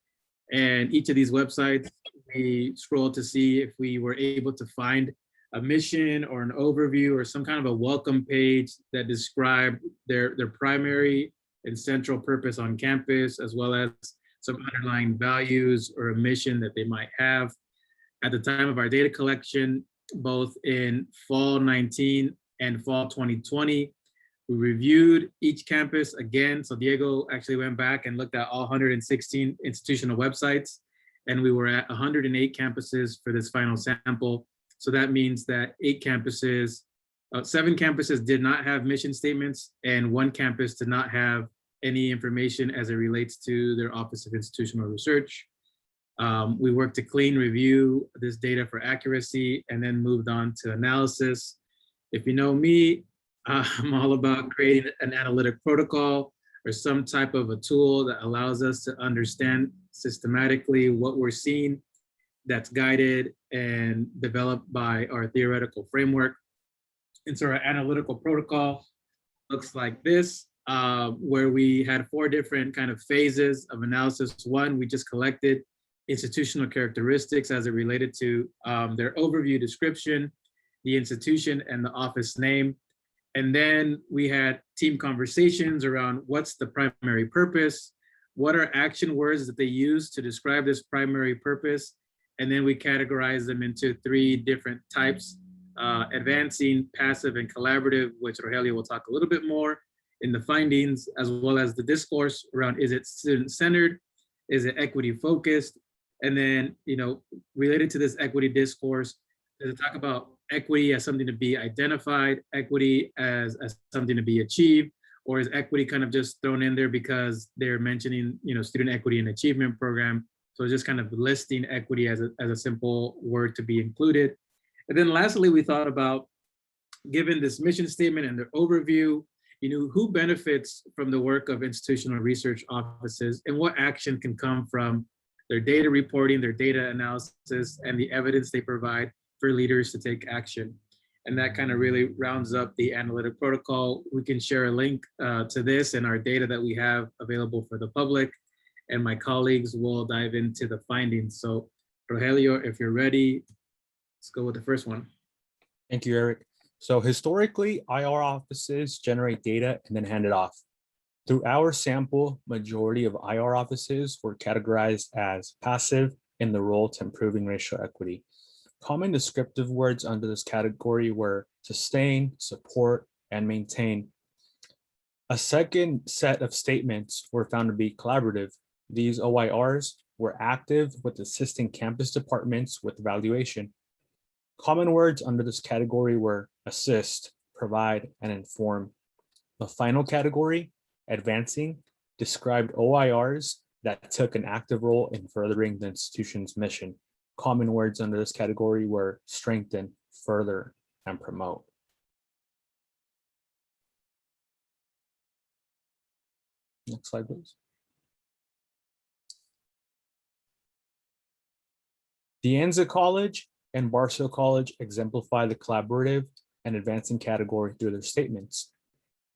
and each of these websites, we scrolled to see if we were able to find a mission or an overview or some kind of a welcome page that described their primary and central purpose on campus, as well as some underlying values or a mission that they might have. At the time of our data collection, both in fall 19 and fall 2020, we reviewed each campus again. So Diego actually went back and looked at all 116 institutional websites, and we were at 108 campuses for this final sample. So that means that 7 campuses did not have mission statements, and 1 campus did not have any information as it relates to their Office of Institutional Research. We worked to clean review this data for accuracy and then moved on to analysis. If you know me, I'm all about creating an analytic protocol or some type of a tool that allows us to understand systematically what we're seeing, that's guided and developed by our theoretical framework. And so our analytical protocol looks like this, where we had 4 different kind of phases of analysis. 1, we just collected institutional characteristics as it related to their overview description, the institution, and the office name. And then we had team conversations around what's the primary purpose, what are action words that they use to describe this primary purpose, and then we categorize them into 3 different types, advancing, passive, and collaborative, which Rogelio will talk a little bit more in the findings, as well as the discourse around, is it student-centered, is it equity-focused, and then, related to this equity discourse, does it talk about equity as something to be identified, equity as something to be achieved, or is equity kind of just thrown in there because they're mentioning, student equity and achievement program? So just kind of listing equity as a simple word to be included. And then lastly, we thought about, given this mission statement and their overview, who benefits from the work of institutional research offices and what action can come from their data reporting, their data analysis, and the evidence they provide for leaders to take action. And that kind of really rounds up the analytic protocol. We can share a link to this and our data that we have available for the public, and my colleagues will dive into the findings. So Rogelio, if you're ready, let's go with the first one. Thank you, Eric. So historically, IR offices generate data and then hand it off. Through our sample, majority of IR offices were categorized as passive in the role to improving racial equity. Common descriptive words under this category were sustain, support, and maintain. A second set of statements were found to be collaborative. These OIRs were active with assisting campus departments with evaluation. Common words under this category were assist, provide, and inform. The final category, advancing, described OIRs that took an active role in furthering the institution's mission. Common words under this category were strengthen, further, and promote. Next slide, please. De Anza College and Barstow College exemplify the collaborative and advancing category through their statements.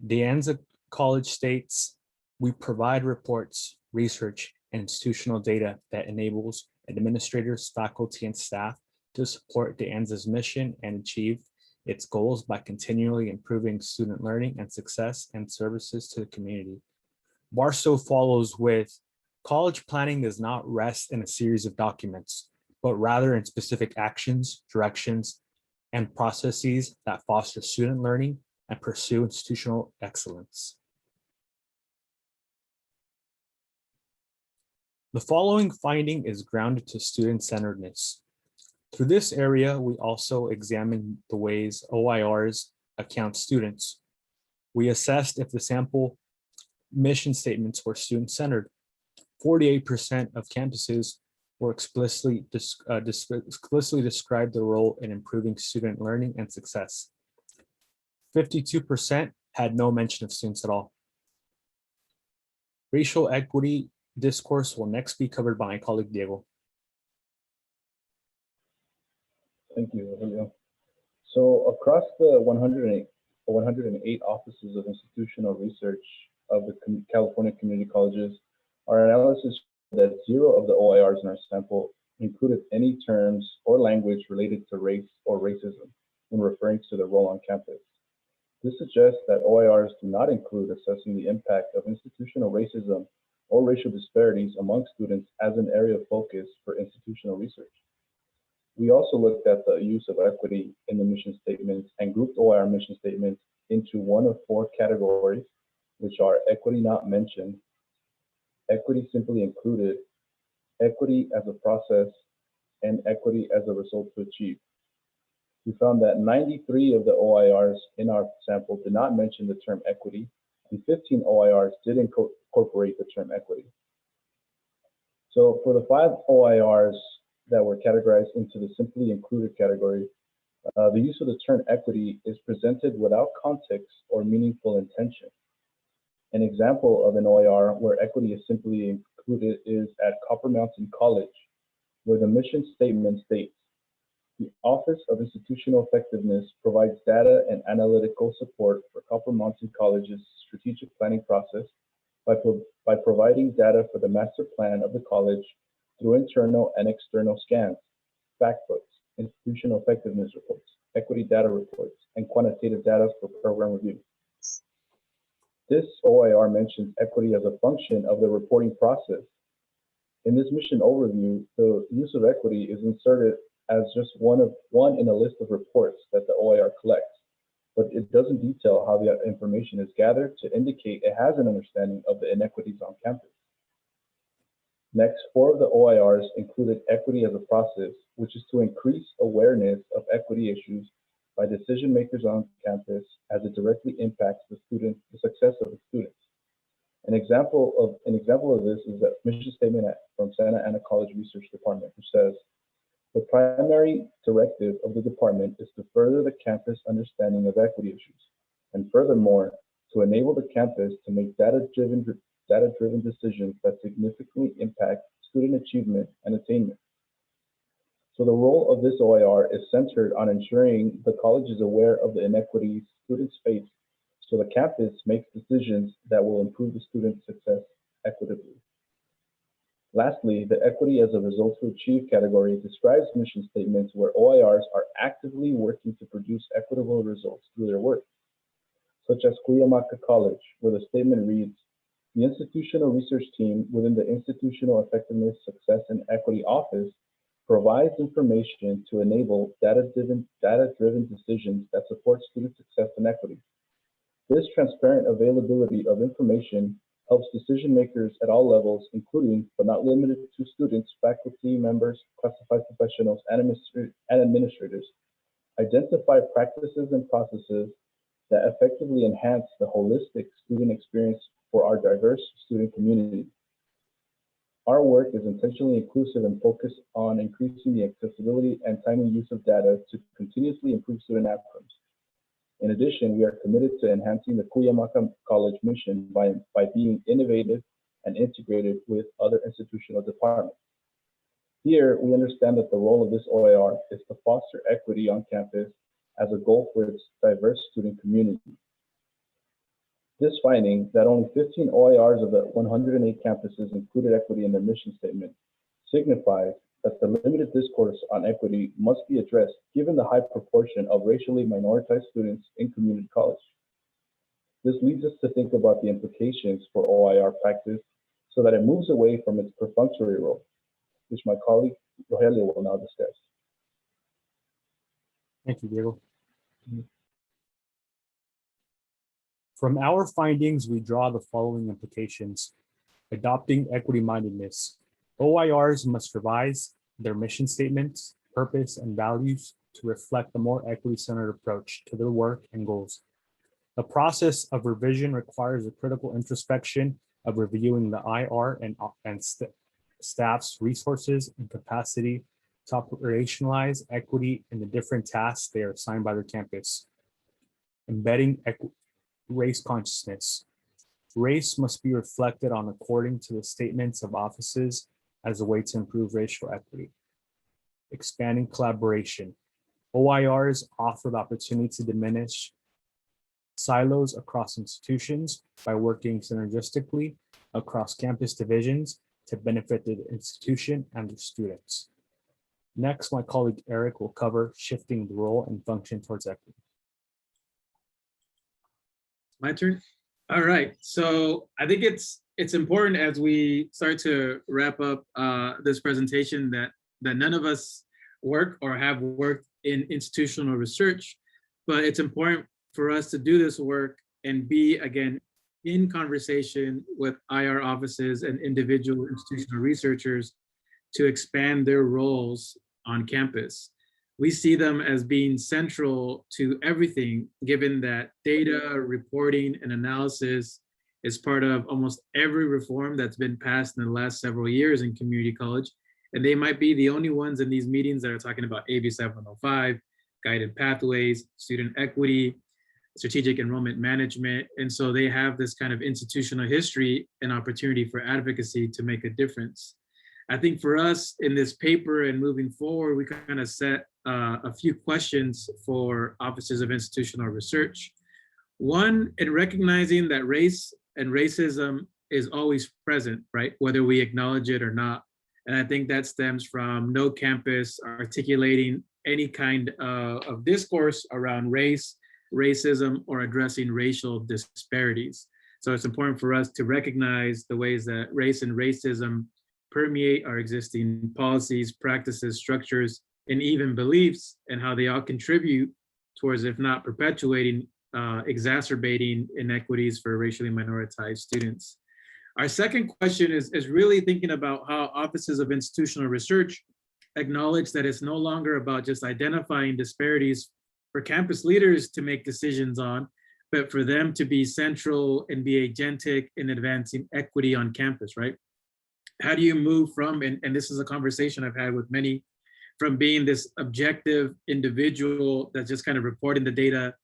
De Anza College states, we provide reports, research, and institutional data that enables administrators, faculty, and staff to support De Anza's mission and achieve its goals by continually improving student learning and success and services to the community. Barstow follows with, college planning does not rest in a series of documents, but rather in specific actions, directions, and processes that foster student learning and pursue institutional excellence. The following finding is grounded to student-centeredness. Through this area, we also examined the ways OIRs account students. We assessed if the sample mission statements were student-centered. 48% of campuses were explicitly described their role in improving student learning and success. 52% had no mention of students at all. Racial equity discourse will next be covered by my colleague Diego. Thank you, Julio. So across the 108 offices of institutional research of the California community colleges, our analysis showed that 0 of the OIRs in our sample included any terms or language related to race or racism when referring to the role on campus. This suggests that OIRs do not include assessing the impact of institutional racism or racial disparities among students as an area of focus for institutional research. We also looked at the use of equity in the mission statements and grouped OIR mission statements into one of 4 categories, which are equity not mentioned, equity simply included, equity as a process, and equity as a result to achieve. We found that 93 of the OIRs in our sample did not mention the term equity, and 15 OIRs did incorporate the term equity. So for the 5 OIRs that were categorized into the simply included category, the use of the term equity is presented without context or meaningful intention. An example of an OIR where equity is simply included is at Copper Mountain College, where the mission statement states, "The Office of Institutional Effectiveness provides data and analytical support for Copper Mountain College's strategic planning process by providing data for the master plan of the college through internal and external scans, factbooks, institutional effectiveness reports, equity data reports, and quantitative data for program review." This OIR mentions equity as a function of the reporting process. In this mission overview, the use of equity is inserted as just one in a list of reports that the OIR collects, but it doesn't detail how the information is gathered to indicate it has an understanding of the inequities on campus. Next, 4 of the OIRs included equity as a process, which is to increase awareness of equity issues by decision makers on campus as it directly impacts the success of the students. An example of this is that mission statement from Santa Ana College Research Department, which says, "The primary directive of the department is to further the campus understanding of equity issues, and furthermore, to enable the campus to make data-driven decisions that significantly impact student achievement and attainment." So the role of this OIR is centered on ensuring the college is aware of the inequities students face, so the campus makes decisions that will improve the student's success equitably. Lastly, the equity as a result to achieve category describes mission statements where OIRs are actively working to produce equitable results through their work, such as Cuyamaca College, where the statement reads, "The institutional research team within the Institutional Effectiveness, Success, and Equity Office provides information to enable data-driven decisions that support student success and equity. This transparent availability of information helps decision makers at all levels, including but not limited to students, faculty members, classified professionals, and administrators, identify practices and processes that effectively enhance the holistic student experience for our diverse student community. Our work is intentionally inclusive and focused on increasing the accessibility and timely use of data to continuously improve student outcomes. In addition, we are committed to enhancing the Cuyamaca College mission by being innovative and integrated with other institutional departments. Here, we understand that the role of this OIR is to foster equity on campus as a goal for its diverse student community. This finding, that only 15 OIRs of the 108 campuses included equity in their mission statement, signifies that the limited discourse on equity must be addressed given the high proportion of racially minoritized students in community college. This leads us to think about the implications for OIR practice so that it moves away from its perfunctory role, which my colleague Rogelio will now discuss. Thank you, Diego. From our findings, we draw the following implications. Adopting equity-mindedness. OIRs must revise their mission statements, purpose, and values to reflect a more equity-centered approach to their work and goals. The process of revision requires a critical introspection of reviewing the IR and staff's resources and capacity to operationalize equity in the different tasks they are assigned by their campus. Embedding race consciousness. Race must be reflected on according to the statements of offices as a way to improve racial equity. Expanding collaboration. OIRs offer the opportunity to diminish silos across institutions by working synergistically across campus divisions to benefit the institution and the students. Next, my colleague Eric will cover shifting the role and function towards equity. My turn. All right. So I think it's important as we start to wrap up this presentation that none of us work or have worked in institutional research, but it's important for us to do this work and be, again, in conversation with IR offices and individual institutional researchers to expand their roles on campus. We see them as being central to everything, given that data, reporting, and analysis is part of almost every reform that's been passed in the last several years in community college. And they might be the only ones in these meetings that are talking about AB 705, guided pathways, student equity, strategic enrollment management. And so they have this kind of institutional history and opportunity for advocacy to make a difference. I think for us in this paper and moving forward, we kind of set a few questions for offices of institutional research. One, in recognizing that race and racism is always present, right? Whether we acknowledge it or not. And I think that stems from no campus articulating any kind of discourse around race, racism, or addressing racial disparities. So it's important for us to recognize the ways that race and racism permeate our existing policies, practices, structures, and even beliefs, and how they all contribute towards, if not perpetuating, exacerbating inequities for racially minoritized students. Our second question is really thinking about how offices of institutional research acknowledge that it's no longer about just identifying disparities for campus leaders to make decisions on, but for them to be central and be agentic in advancing equity on campus, right? How do you move from, and this is a conversation I've had with many, from being this objective individual that's just kind of reporting the data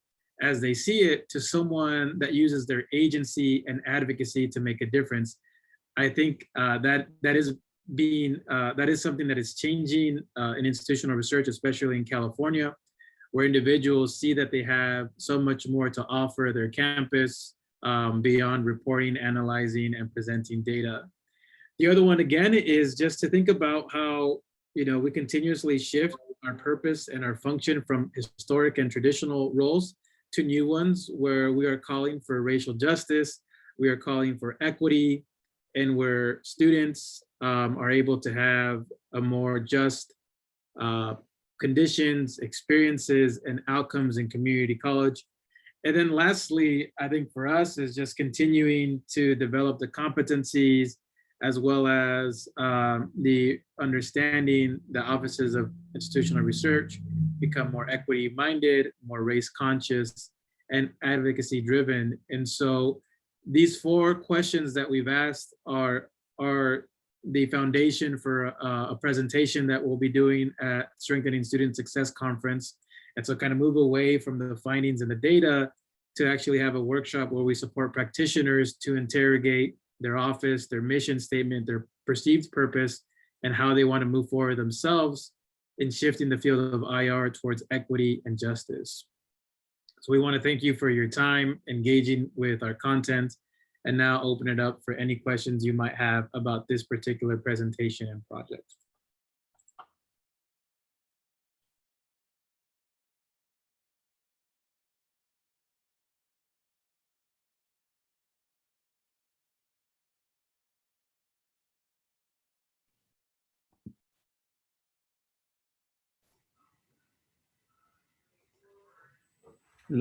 as they see it to someone that uses their agency and advocacy to make a difference? I think that is something that is changing in institutional research, especially in California, where individuals see that they have so much more to offer their campus beyond reporting, analyzing, and presenting data. The other one, again, is just to think about how, we continuously shift our purpose and our function from historic and traditional roles to new ones, where we are calling for racial justice, we are calling for equity, and where students are able to have a more just conditions, experiences, and outcomes in community college. And then lastly, I think for us is just continuing to develop the competencies as well as the understanding the offices of institutional research become more equity minded, more race conscious, and advocacy driven. And so these 4 questions that we've asked are the foundation for a presentation that we'll be doing at Strengthening Student Success Conference. And so kind of move away from the findings and the data to actually have a workshop where we support practitioners to interrogate their office, their mission statement, their perceived purpose, and how they want to move forward themselves in shifting the field of IR towards equity and justice. So we want to thank you for your time engaging with our content, and now open it up for any questions you might have about this particular presentation and project.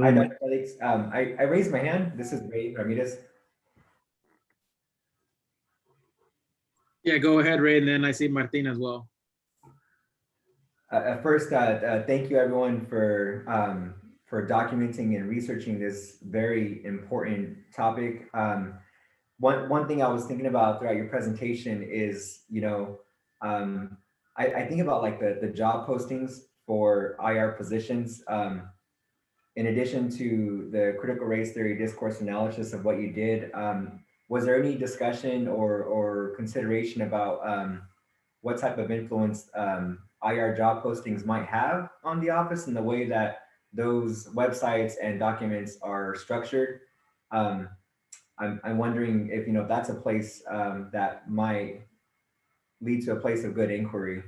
Hi, Dr. Felix. I raised my hand. This is Ray Ramirez. Yeah, go ahead, Ray, and then I see Martin as well. First, thank you everyone for documenting and researching this very important topic. One thing I was thinking about throughout your presentation is, I think about like the job postings for IR positions. in addition to the critical race theory discourse analysis of what you did, was there any discussion or consideration about what type of influence IR job postings might have on the office and the way that those websites and documents are structured? I'm wondering if, you know, that's a place that might lead to a place of good inquiry,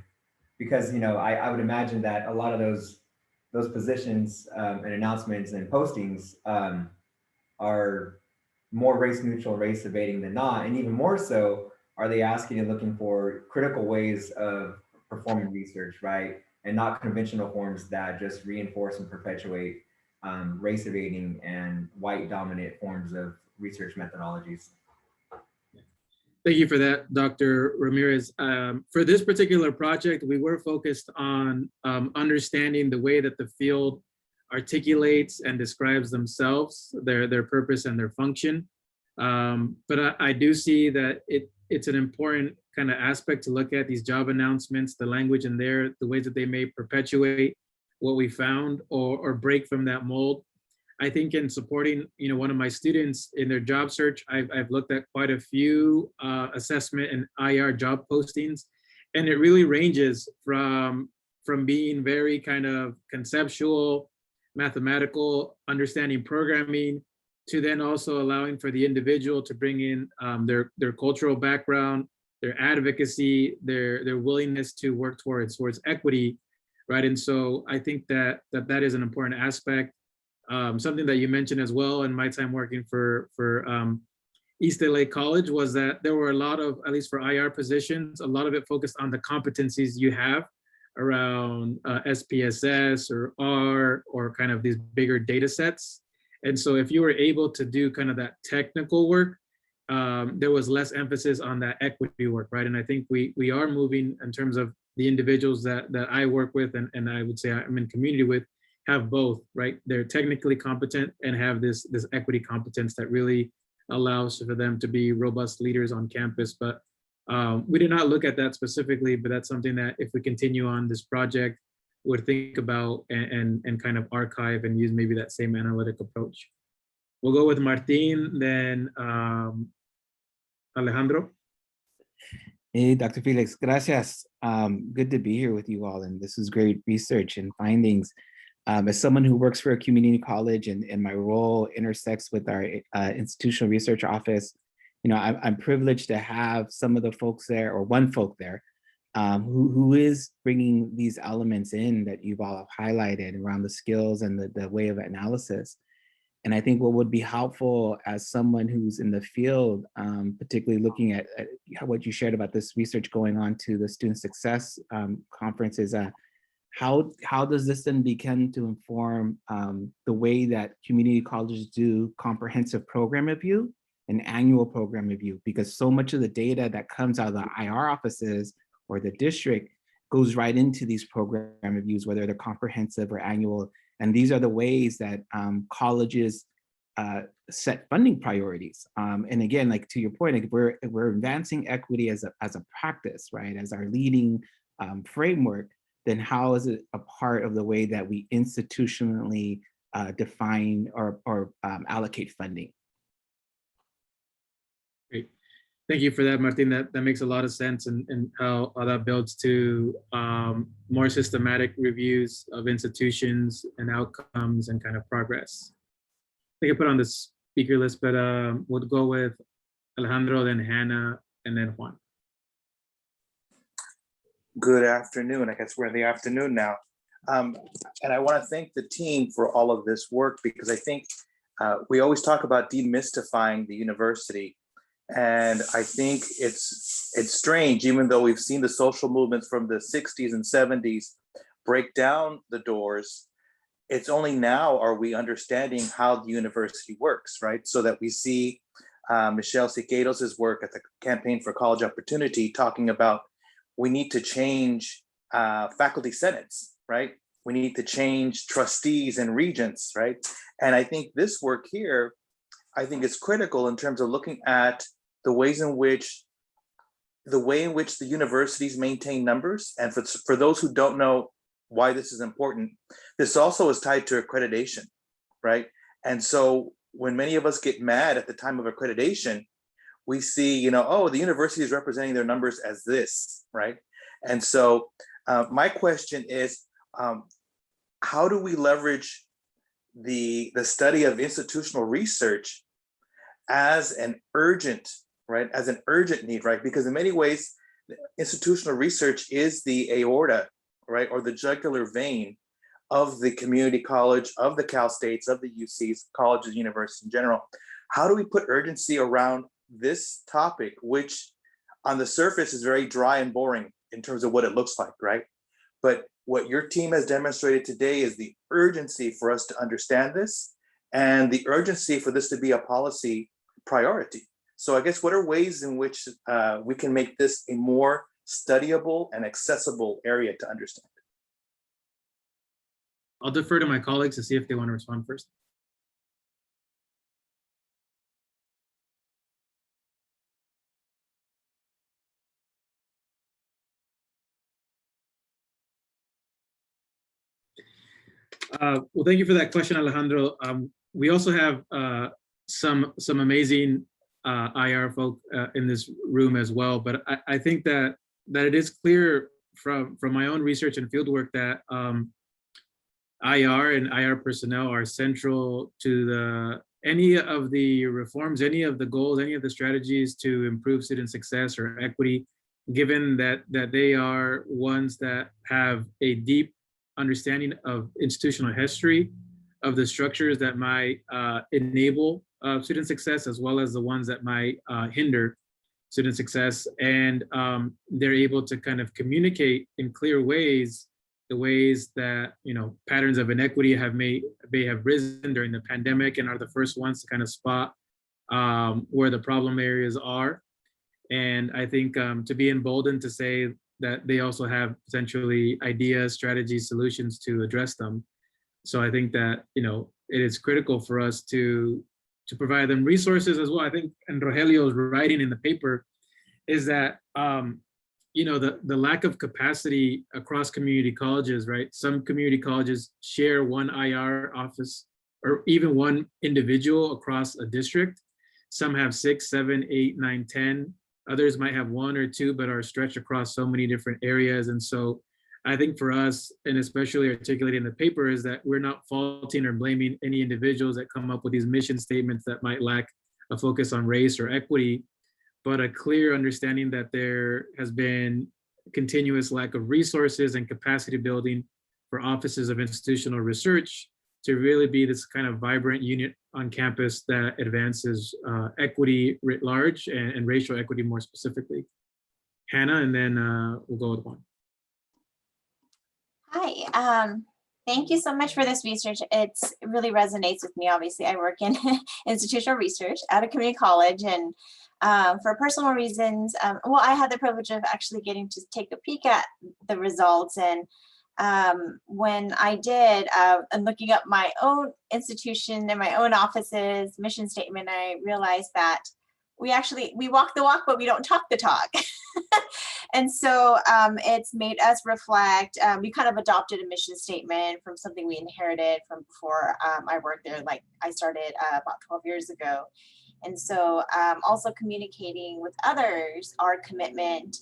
because, you know, I would imagine that a lot of those positions and announcements and postings are more race neutral, race evading than not, and even more so, are they asking and looking for critical ways of performing research, right? And not conventional forms that just reinforce and perpetuate race evading and white dominant forms of research methodologies. Thank you for that, Dr. Ramirez. For this particular project, we were focused on understanding the way that the field articulates and describes themselves, their purpose and their function. But I do see that it's an important kind of aspect to look at these job announcements, the language in there, the ways that they may perpetuate what we found or break from that mold. I think in supporting, you know, one of my students in their job search, I've looked at quite a few assessment and IR job postings, and it really ranges from being very kind of conceptual, mathematical, understanding programming, to then also allowing for the individual to bring in their cultural background, their advocacy, their willingness to work towards equity, right? And so I think that is an important aspect. Something that you mentioned as well in my time working for East LA College was that there were a lot of, at least for IR positions, a lot of it focused on the competencies you have around SPSS or R or kind of these bigger data sets. And so if you were able to do kind of that technical work, there was less emphasis on that equity work, right? And I think we are moving in terms of the individuals that I work with and I would say I'm in community with, have both, right? They're technically competent and have this equity competence that really allows for them to be robust leaders on campus. But we did not look at that specifically, but that's something that if we continue on this project, would think about and kind of archive and use maybe that same analytic approach. We'll go with Martin, then Alejandro. Hey, Dr. Felix, gracias. Good to be here with you all, and this is great research and findings. As someone who works for a community college and my role intersects with our institutional research office, you know, I'm privileged to have some of the folks there, or one folk there, who is bringing these elements in that you've all highlighted around the skills and the way of analysis. And I think what would be helpful as someone who's in the field, particularly looking at what you shared about this research going on to the Student Success Conference, is how does this then begin to inform the way that community colleges do comprehensive program review and annual program review? Because so much of the data that comes out of the IR offices or the district goes right into these program reviews, whether they're comprehensive or annual. And these are the ways that colleges set funding priorities. And again, like to your point, like we're advancing equity as a practice, right? As our leading framework, then how is it a part of the way that we institutionally define or allocate funding? Great. Thank you for that, Martin. That makes a lot of sense, and how that builds to more systematic reviews of institutions and outcomes and kind of progress. I think I put on the speaker list, but we'll go with Alejandro, then Hannah, and then Juan. Good afternoon. I guess we're in the afternoon now. And I want to thank the team for all of this work, because I think we always talk about demystifying the university. And I think it's strange, even though we've seen the social movements from the 60s and 70s break down the doors, it's only now are we understanding how the university works, right? So that we see Michelle CCHALES' work at the Campaign for College Opportunity talking about we need to change faculty senates, right? We need to change trustees and regents, right? And I think this work here, I think is critical in terms of looking at the way in which the universities maintain numbers. And for those who don't know why this is important, this also is tied to accreditation, right? And so when many of us get mad at the time of accreditation, we see, you know, oh, the university is representing their numbers as this, right? And so my question is, how do we leverage the study of institutional research as an urgent, right? As an urgent need, right? Because in many ways, institutional research is the aorta, right? Or the jugular vein of the community college, of the Cal States, of the UCs, colleges, universities in general. How do we put urgency around this topic, which on the surface is very dry and boring in terms of what it looks like, right? But what your team has demonstrated today is the urgency for us to understand this and the urgency for this to be a policy priority. So I guess what are ways in which we can make this a more studyable and accessible area to understand? I'll defer to my colleagues to see if they want to respond first. Well, thank you for that question, Alejandro. We also have some amazing IR folk in this room as well, but I think that it is clear from my own research and fieldwork that IR and IR personnel are central to any of the reforms, any of the goals, any of the strategies to improve student success or equity, given that they are ones that have a deep understanding of institutional history, of the structures that might enable student success, as well as the ones that might hinder student success. And they're able to kind of communicate in clear ways the ways that, you know, patterns of inequity may have risen during the pandemic, and are the first ones to kind of spot where the problem areas are. And I think to be emboldened to say that they also have potentially ideas, strategies, solutions to address them. So I think that, you know, it is critical for us to provide them resources as well. I think, and Rogelio's writing in the paper, is that you know, the lack of capacity across community colleges, right? Some community colleges share one IR office or even one individual across a district. Some have 6, 7, 8, 9, 10. Others might have 1 or 2, but are stretched across so many different areas. And so I think for us, and especially articulating in the paper, is that we're not faulting or blaming any individuals that come up with these mission statements that might lack a focus on race or equity, but a clear understanding that there has been continuous lack of resources and capacity building for offices of institutional research to really be this kind of vibrant unit on campus that advances equity writ large and racial equity more specifically. Hannah, and then we'll go with Juan. Hi, thank you so much for this research. It really resonates with me. Obviously, I work in institutional research at a community college, and for personal reasons, well, I had the privilege of actually getting to take a peek at the results. And when I did, and looking up my own institution and my own office's mission statement, I realized that we walk the walk, but we don't talk the talk. And so it's made us reflect. We kind of adopted a mission statement from something we inherited from before I worked there. Like I started about 12 years ago. And so also communicating with others our commitment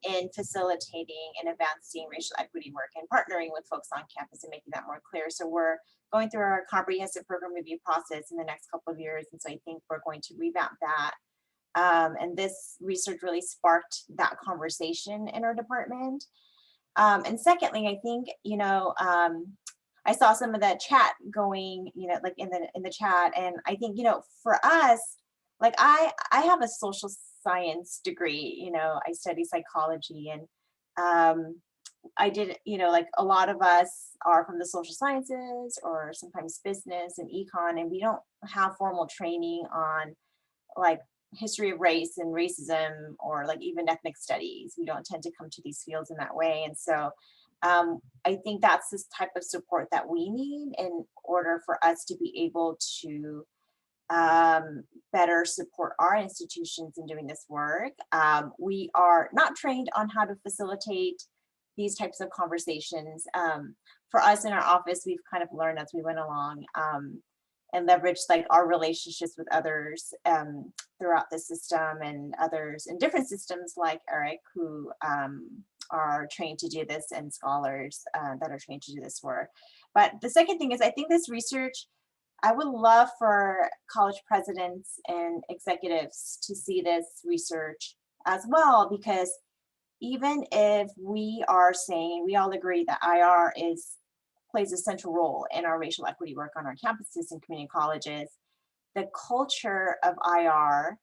in facilitating and advancing racial equity work and partnering with folks on campus and making that more clear. So we're going through our comprehensive program review process in the next couple of years. And so I think we're going to revamp that. And this research really sparked that conversation in our department. And secondly, I think, you know, I saw some of the chat going, you know, like in the chat. And I think, you know, for us, like I have a social science degree, you know, I study psychology, and I did, you know, like a lot of us are from the social sciences or sometimes business and econ, and we don't have formal training on like history of race and racism, or like even ethnic studies. We don't tend to come to these fields in that way. And so I think that's this type of support that we need in order for us to be able to better support our institutions in doing this work. We are not trained on how to facilitate these types of conversations. For us in our office, we've kind of learned as we went along. and leverage like our relationships with others throughout the system and others in different systems like Eric, who are trained to do this, and scholars that are trained to do this work. But the second thing is, I think this research, I would love for college presidents and executives to see this research as well, because even if we are saying, we all agree that IR plays a central role in our racial equity work on our campuses and community colleges, the culture of IR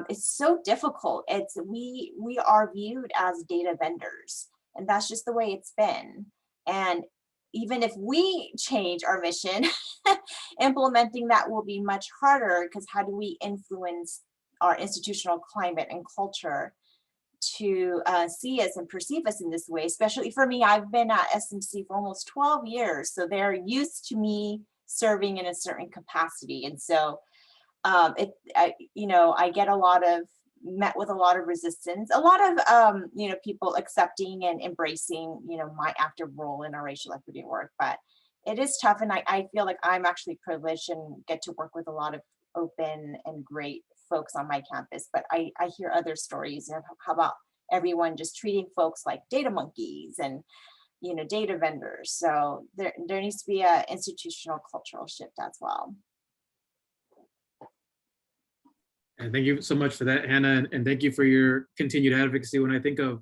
is so difficult. We are viewed as data vendors, and that's just the way it's been. And even if we change our mission, implementing that will be much harder, because how do we influence our institutional climate and culture to see us and perceive us in this way? Especially for me, I've been at SMC for almost 12 years, so they're used to me serving in a certain capacity. And so I get met with a lot of resistance, a lot of people accepting and embracing my active role in our racial equity work. But it is tough, and I feel like I'm actually privileged and get to work with a lot of open and great folks on my campus. But I hear other stories of how about everyone just treating folks like data monkeys and data vendors. So there needs to be an institutional cultural shift as well. And thank you so much for that, Hannah, and thank you for your continued advocacy. When I think of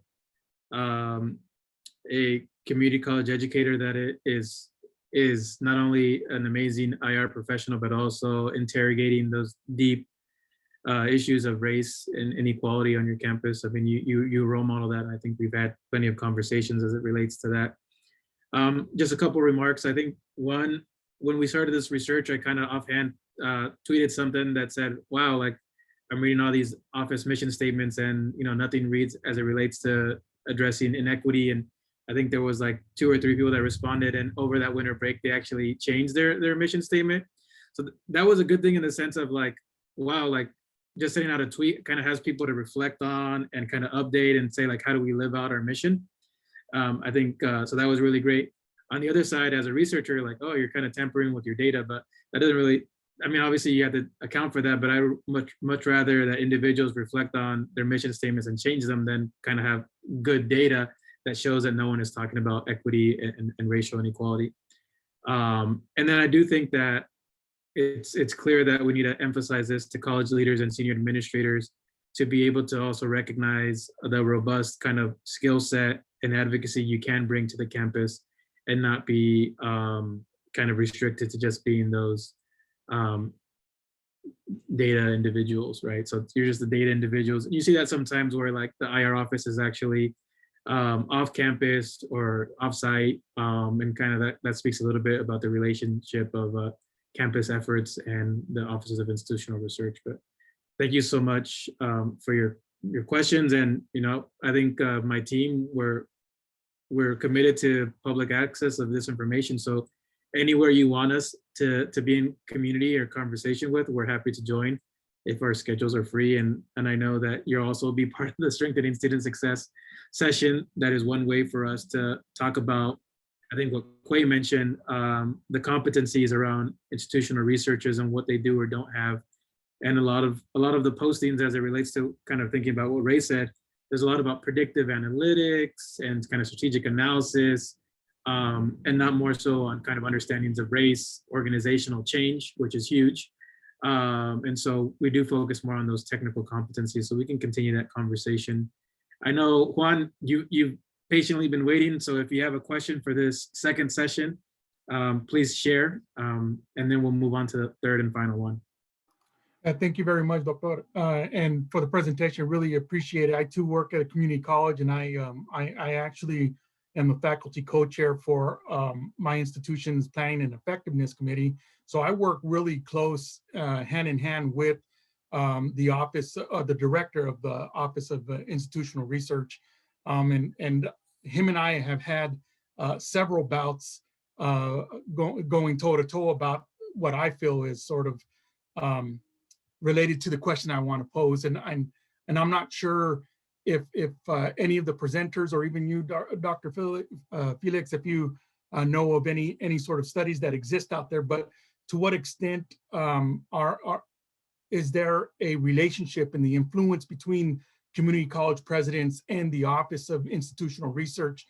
a community college educator that is not only an amazing IR professional, but also interrogating those deep issues of race and inequality on your campus. I mean, you role model that, and I think we've had plenty of conversations as it relates to that. Just a couple remarks. I think one, when we started this research, I kind of offhand tweeted something that said, wow, like I'm reading all these office mission statements and nothing reads as it relates to addressing inequity. And I think there was like 2 or 3 people that responded, and over that winter break, they actually changed their mission statement. So that was a good thing in the sense of like, wow, like just sending out a tweet kind of has people to reflect on and kind of update and say like, how do we live out our mission? I think, so that was really great. On the other side, as a researcher, like, oh, you're kind of tampering with your data, but that doesn't really, I mean, obviously you have to account for that, but I would much rather that individuals reflect on their mission statements and change them than kind of have good data that shows that no one is talking about equity and racial inequality. And then I do think that it's clear that we need to emphasize this to college leaders and senior administrators to be able to also recognize the robust kind of skill set and advocacy you can bring to the campus and not be kind of restricted to just being those data individuals, right? So you're just the data individuals. You see that sometimes where like the IR office is actually off campus or offsite, and kind of that speaks a little bit about the relationship of campus efforts and the offices of institutional research. But thank you so much for your questions. And I think my team, we're committed to public access of this information. So anywhere you want us to be in community or conversation with, we're happy to join if our schedules are free. And I know that you'll also be part of the Strengthening Student Success session. That is one way for us to talk about, I think what Quay mentioned, the competencies around institutional researchers and what they do or don't have. And a lot of the postings as it relates to kind of thinking about what Ray said, there's a lot about predictive analytics and kind of strategic analysis, and not more so on kind of understandings of race, organizational change, which is huge. And so we do focus more on those technical competencies, so we can continue that conversation. I know, Juan, you've patiently been waiting, so if you have a question for this second session, please share, and then we'll move on to the third and final one. Thank you very much, Doctor, and for the presentation. Really appreciate it. I too work at a community college, and I actually am a faculty co-chair for my institution's planning and effectiveness committee. So I work really close, hand in hand with the office, the director of the Office of Institutional Research, and him and I have had several bouts going toe to toe about what I feel is sort of related to the question I want to pose, and I'm not sure if any of the presenters or even you, Dr. Felix, if you know of any sort of studies that exist out there. But to what extent is there a relationship in the influence between community college presidents and the Office of Institutional Research?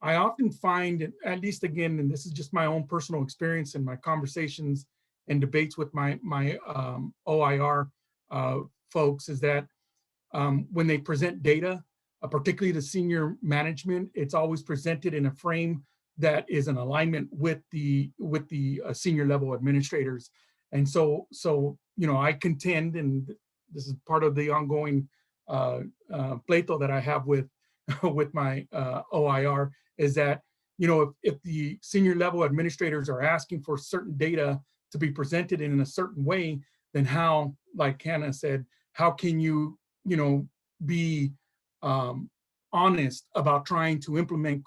I often find, at least again, and this is just my own personal experience in my conversations and debates with my OIR folks, is that when they present data, particularly the senior management, it's always presented in a frame that is in alignment with the senior level administrators. And so I contend, and this is part of the ongoing pleito that I have with my OIR, is that if the senior level administrators are asking for certain data to be presented in a certain way, then how, like Hannah said, how can you be honest about trying to implement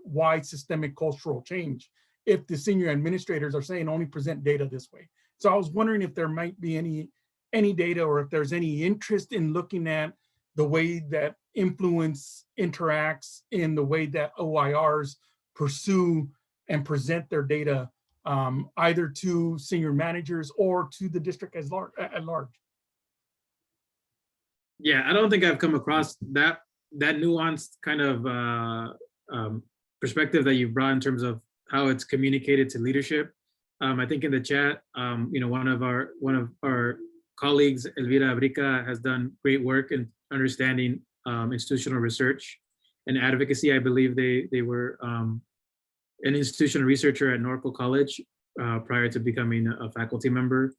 wide systemic cultural change if the senior administrators are saying only present data this way? So I was wondering if there might be any data, or if there's any interest in looking at the way that influence interacts in the way that OIRs pursue and present their data, either to senior managers or to the district at large. Yeah, I don't think I've come across that nuanced kind of perspective that you've brought in terms of how it's communicated to leadership. I think in the chat, one of our colleagues, Elvira Abrica, has done great work in understanding institutional research and advocacy. I believe they were an institutional researcher at Norco College prior to becoming a faculty member.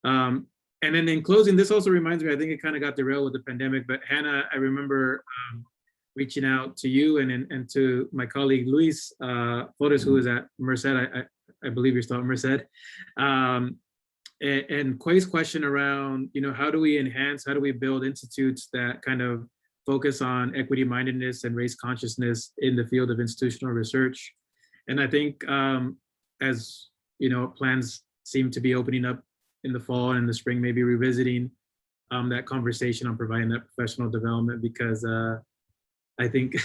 And then in closing, this also reminds me, I think it kind of got derailed with the pandemic, but Hannah, I remember reaching out to you and to my colleague Luis Flores, who is at Merced. I believe you're still at Merced. And Quay's question around, how do we enhance, how do we build institutes that kind of focus on equity mindedness and race consciousness in the field of institutional research? And I think as plans seem to be opening up in the fall and the spring, maybe revisiting that conversation on providing that professional development, because I think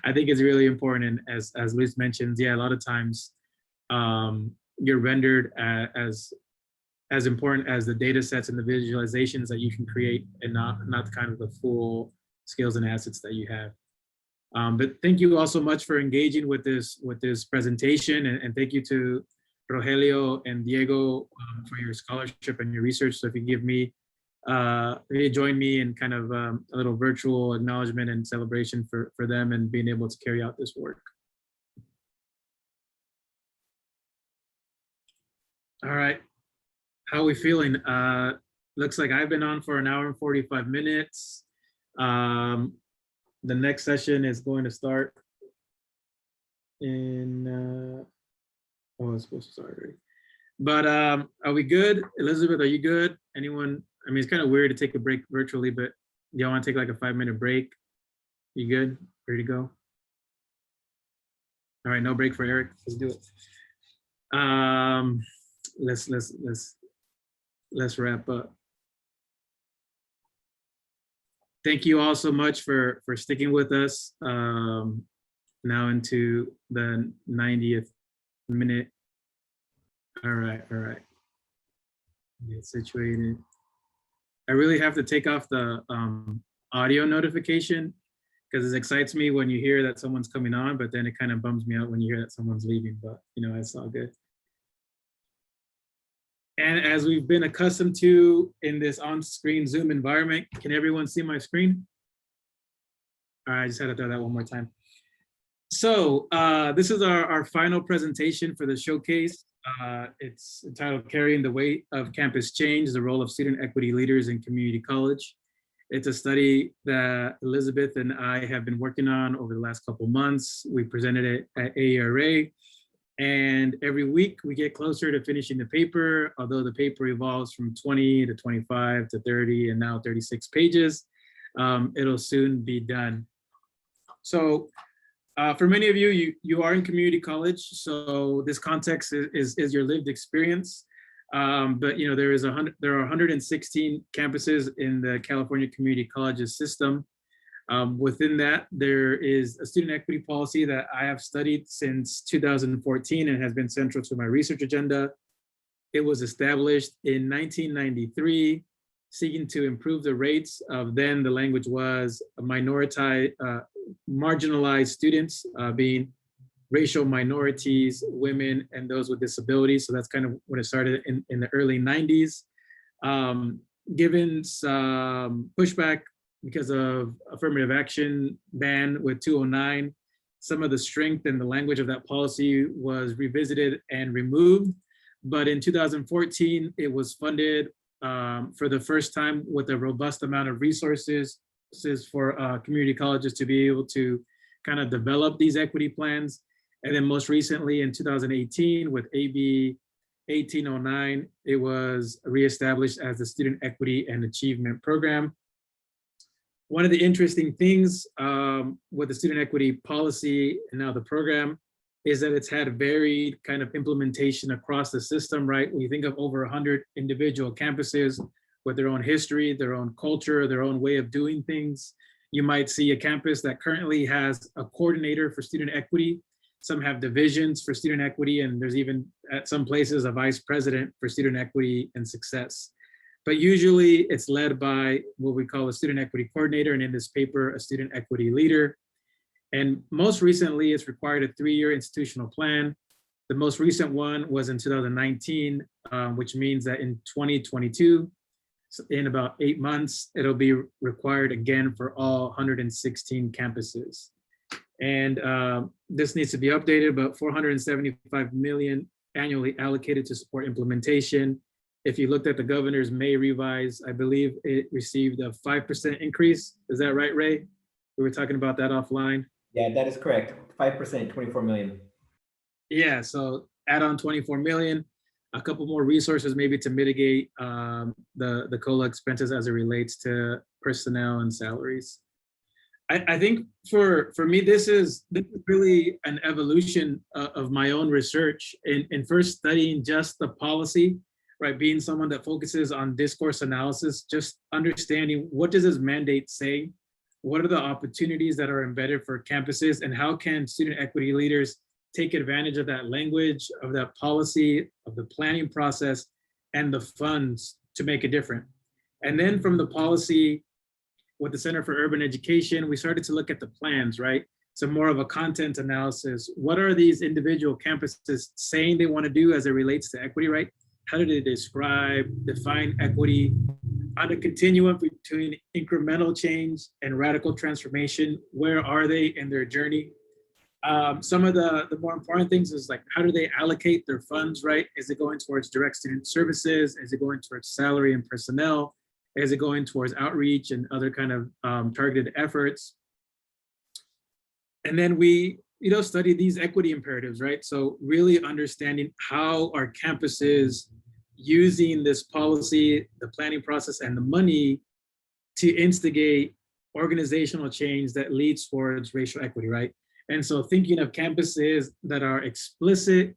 I think it's really important. And as Luis mentions, yeah, a lot of times you're rendered as important as the data sets and the visualizations that you can create, and not kind of the full skills and assets that you have. But thank you all so much for engaging with this presentation, and thank you to Rogelio and Diego for your scholarship and your research. So if you give me, maybe join me in kind of a little virtual acknowledgement and celebration for them and being able to carry out this work. All right, how are we feeling? Looks like I've been on for an hour and 45 minutes. The next session is going to start in, oh, it's supposed to start already. But are we good? Elizabeth, are you good? Anyone? I mean, it's kind of weird to take a break virtually, but y'all want to take like a 5-minute break? You good? Ready to go? All right, no break for Eric. Let's do it. Let's wrap up. Thank you all so much for sticking with us now into the 90th minute. All right. Get situated. I really have to take off the audio notification because it excites me when you hear that someone's coming on, but then it kind of bums me out when you hear that someone's leaving, but it's all good. And as we've been accustomed to in this on-screen Zoom environment, can everyone see my screen? All right, I just had to throw that one more time. So this is our final presentation for the showcase. It's entitled Carrying the Weight of Campus Change, the Role of Student Equity Leaders in Community College. It's a study that Elizabeth and I have been working on over the last couple months. We presented it at AERA. And every week we get closer to finishing the paper, although the paper evolves from 20 to 25 to 30 and now 36 pages. It'll soon be done. So for many of you, you are in community college, so this context is your lived experience. But there are 116 campuses in the California Community Colleges system. Within that, there is a student equity policy that I have studied since 2014 and has been central to my research agenda. It was established in 1993, seeking to improve the rates of then the language was marginalized students, being racial minorities, women, and those with disabilities. So that's kind of when it started in the early 90s. Given some pushback because of affirmative action ban with 209, some of the strength and the language of that policy was revisited and removed. But in 2014, it was funded for the first time with a robust amount of resources for community colleges to be able to kind of develop these equity plans. And then most recently in 2018 with AB 1809, it was reestablished as the Student Equity and Achievement Program. One of the interesting things with the student equity policy and now the program is that it's had varied kind of implementation across the system, right? When you think of over 100 individual campuses with their own history, their own culture, their own way of doing things, you might see a campus that currently has a coordinator for student equity. Some have divisions for student equity, and there's even at some places a vice president for student equity and success. But usually it's led by what we call a student equity coordinator, and in this paper, a student equity leader. And most recently, it's required a 3-year institutional plan. The most recent one was in 2019, which means that in 2022, so in about 8 months, it'll be required again for all 116 campuses. And this needs to be updated, but 475 million annually allocated to support implementation. If you looked at the governor's May revise, I believe it received a 5% increase. Is that right, Ray? We were talking about that offline. Yeah, that is correct. 5%, 24 million. Yeah, so add on 24 million, a couple more resources maybe to mitigate the COLA expenses as it relates to personnel and salaries. I think for me, this is really an evolution of my own research in first studying just the policy, right? Being someone that focuses on discourse analysis, just understanding what does this mandate say? What are the opportunities that are embedded for campuses, and how can student equity leaders take advantage of that language, of that policy, of the planning process, and the funds to make a difference? And then from the policy, with the Center for Urban Education, we started to look at the plans, right? So more of a content analysis. What are these individual campuses saying they want to do as it relates to equity, right? How do they describe, define equity on a continuum between incremental change and radical transformation? Where are they in their journey? Some of the more important things is like, how do they allocate their funds, right? Is it going towards direct student services? Is it going towards salary and personnel? Is it going towards outreach and other kind of targeted efforts? And then we, study these equity imperatives, right? So really understanding how our campuses using this policy, the planning process, and the money to instigate organizational change that leads towards racial equity, right? And so thinking of campuses that are explicit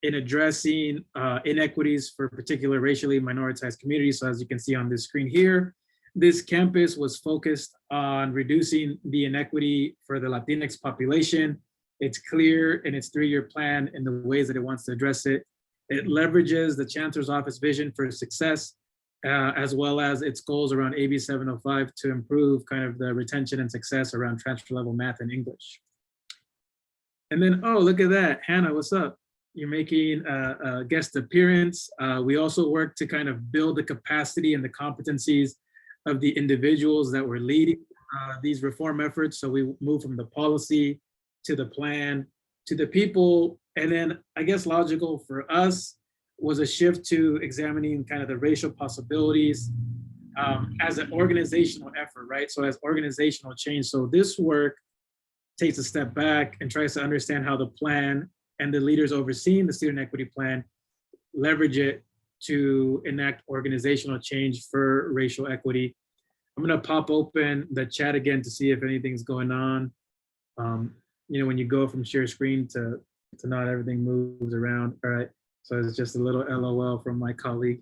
in addressing inequities for particular racially minoritized communities. So as you can see on this screen here, this campus was focused on reducing the inequity for the Latinx population. It's clear in its 3-year plan in the ways that it wants to address it. It leverages the Chancellor's Office vision for success, as well as its goals around AB 705 to improve kind of the retention and success around transfer level math and English. And then, oh, look at that. Hannah, what's up? You're making a guest appearance. We also work to kind of build the capacity and the competencies of the individuals that were leading these reform efforts. So we move from the policy to the plan to the people. And then I guess logical for us was a shift to examining kind of the racial possibilities as an organizational effort, right? So as organizational change. So this work takes a step back and tries to understand how the plan and the leaders overseeing the student equity plan leverage it to enact organizational change for racial equity. I'm gonna pop open the chat again to see if anything's going on. When you go from share screen to not everything moves around. All right, so it's just a little LOL from my colleague.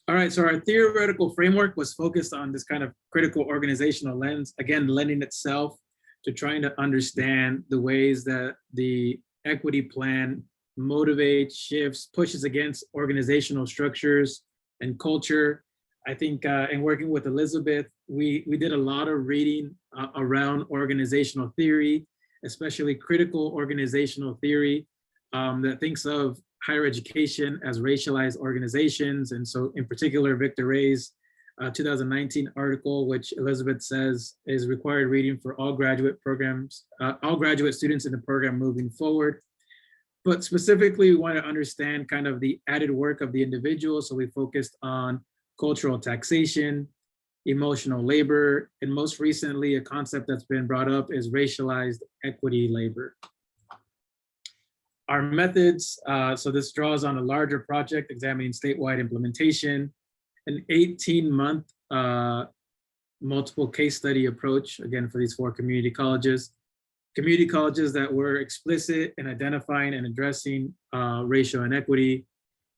All right, so our theoretical framework was focused on this kind of critical organizational lens, again, lending itself to trying to understand the ways that the equity plan motivates, shifts, pushes against organizational structures and culture. I think in working with Elizabeth, we did a lot of reading around organizational theory, especially critical organizational theory that thinks of higher education as racialized organizations. And so in particular, Victor Reyes' 2019 article, which Elizabeth says is required reading for all graduate programs, all graduate students in the program moving forward. But specifically, we want to understand kind of the added work of the individual. So we focused on cultural taxation, emotional labor, and most recently, a concept that's been brought up is racialized equity labor. Our methods, so this draws on a larger project examining statewide implementation, an 18-month multiple case study approach, again, for these 4 community colleges that were explicit in identifying and addressing racial inequity.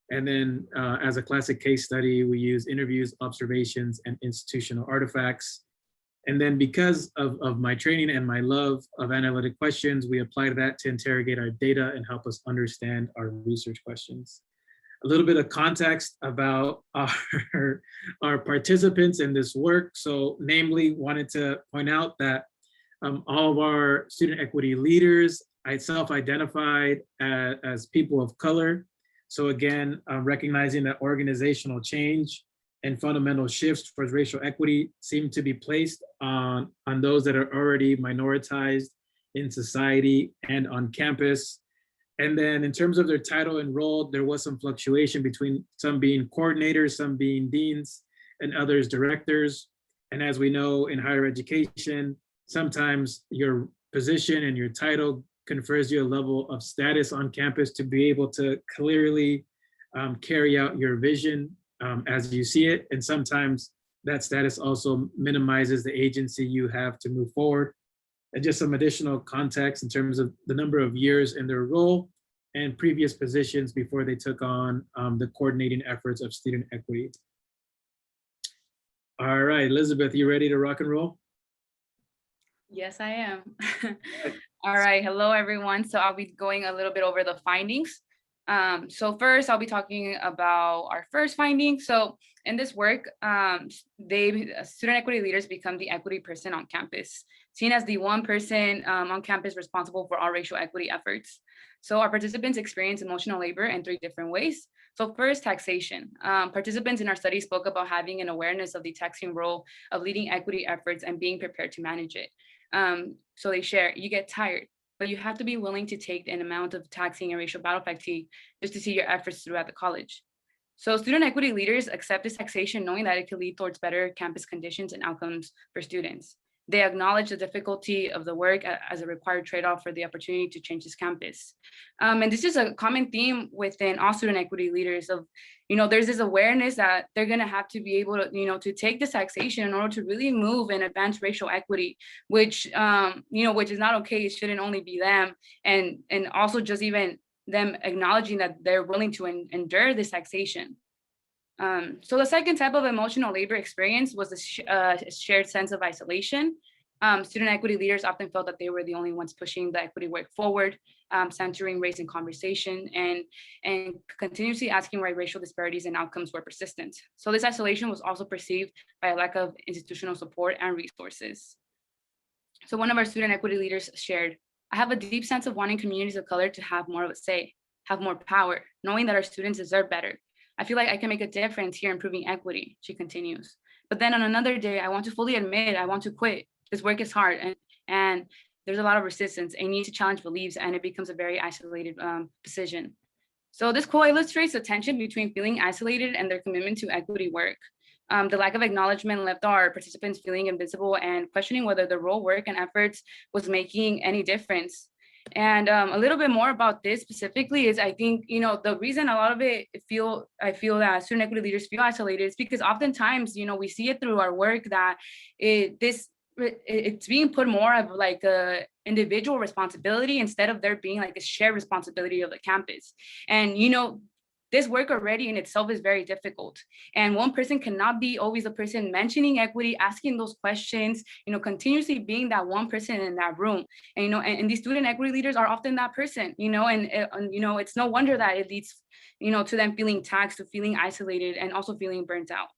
And then as a classic case study, we use interviews, observations, and institutional artifacts. And then because of my training and my love of analytic questions, we applied that to interrogate our data and help us understand our research questions. A little bit of context about our participants in this work. So namely, wanted to point out that all of our student equity leaders, I self-identified as people of color. So again, recognizing that organizational change and fundamental shifts towards racial equity seem to be placed on those that are already minoritized in society and on campus. And then in terms of their title and role, there was some fluctuation between some being coordinators, some being deans, and others directors. And as we know in higher education, sometimes your position and your title confers you a level of status on campus to be able to clearly carry out your vision as you see it. And sometimes that status also minimizes the agency you have to move forward. And just some additional context in terms of the number of years in their role and previous positions before they took on the coordinating efforts of student equity. All right, Elizabeth, you ready to rock and roll? Yes, I am. All right, hello everyone. So I'll be going a little bit over the findings. So first I'll be talking about our first finding. So in this work, student equity leaders become the equity person on campus, seen as the one person on campus responsible for all racial equity efforts. So our participants experience emotional labor in 3 different ways. So first, taxation. Participants in our study spoke about having an awareness of the taxing role of leading equity efforts and being prepared to manage it. So they share, you get tired, but you have to be willing to take an amount of taxing and racial battle fatigue just to see your efforts throughout the college. So student equity leaders accept this taxation knowing that it could lead towards better campus conditions and outcomes for students. They acknowledge the difficulty of the work as a required trade-off for the opportunity to change this campus. And this is a common theme within all student equity leaders of, there's this awareness that they're gonna have to be able to, to take this taxation in order to really move and advance racial equity, which, which is not okay. It shouldn't only be them. And also just even them acknowledging that they're willing to endure this taxation. So the second type of emotional labor experience was a shared sense of isolation. Student equity leaders often felt that they were the only ones pushing the equity work forward, centering race in conversation, and continuously asking why racial disparities and outcomes were persistent. So this isolation was also perceived by a lack of institutional support and resources. So one of our student equity leaders shared, I have a deep sense of wanting communities of color to have more of a say, have more power, knowing that our students deserve better. I feel like I can make a difference here improving equity, she continues. But then on another day, I want to fully admit I want to quit. This work is hard and there's a lot of resistance. I need to challenge beliefs and it becomes a very isolated decision. So this quote illustrates the tension between feeling isolated and their commitment to equity work. The lack of acknowledgement left our participants feeling invisible and questioning whether the role, work, and efforts was making any difference. And a little bit more about this specifically is I think, the reason a lot of it I feel that student equity leaders feel isolated is because oftentimes, we see it through our work that it's being put more of like a individual responsibility instead of there being like a shared responsibility of the campus. And, this work already in itself is very difficult. And one person cannot be always the person mentioning equity, asking those questions, continuously being that one person in that room. And, and these student equity leaders are often that person, and it's no wonder that it leads, to them feeling taxed, to feeling isolated, and also feeling burnt out,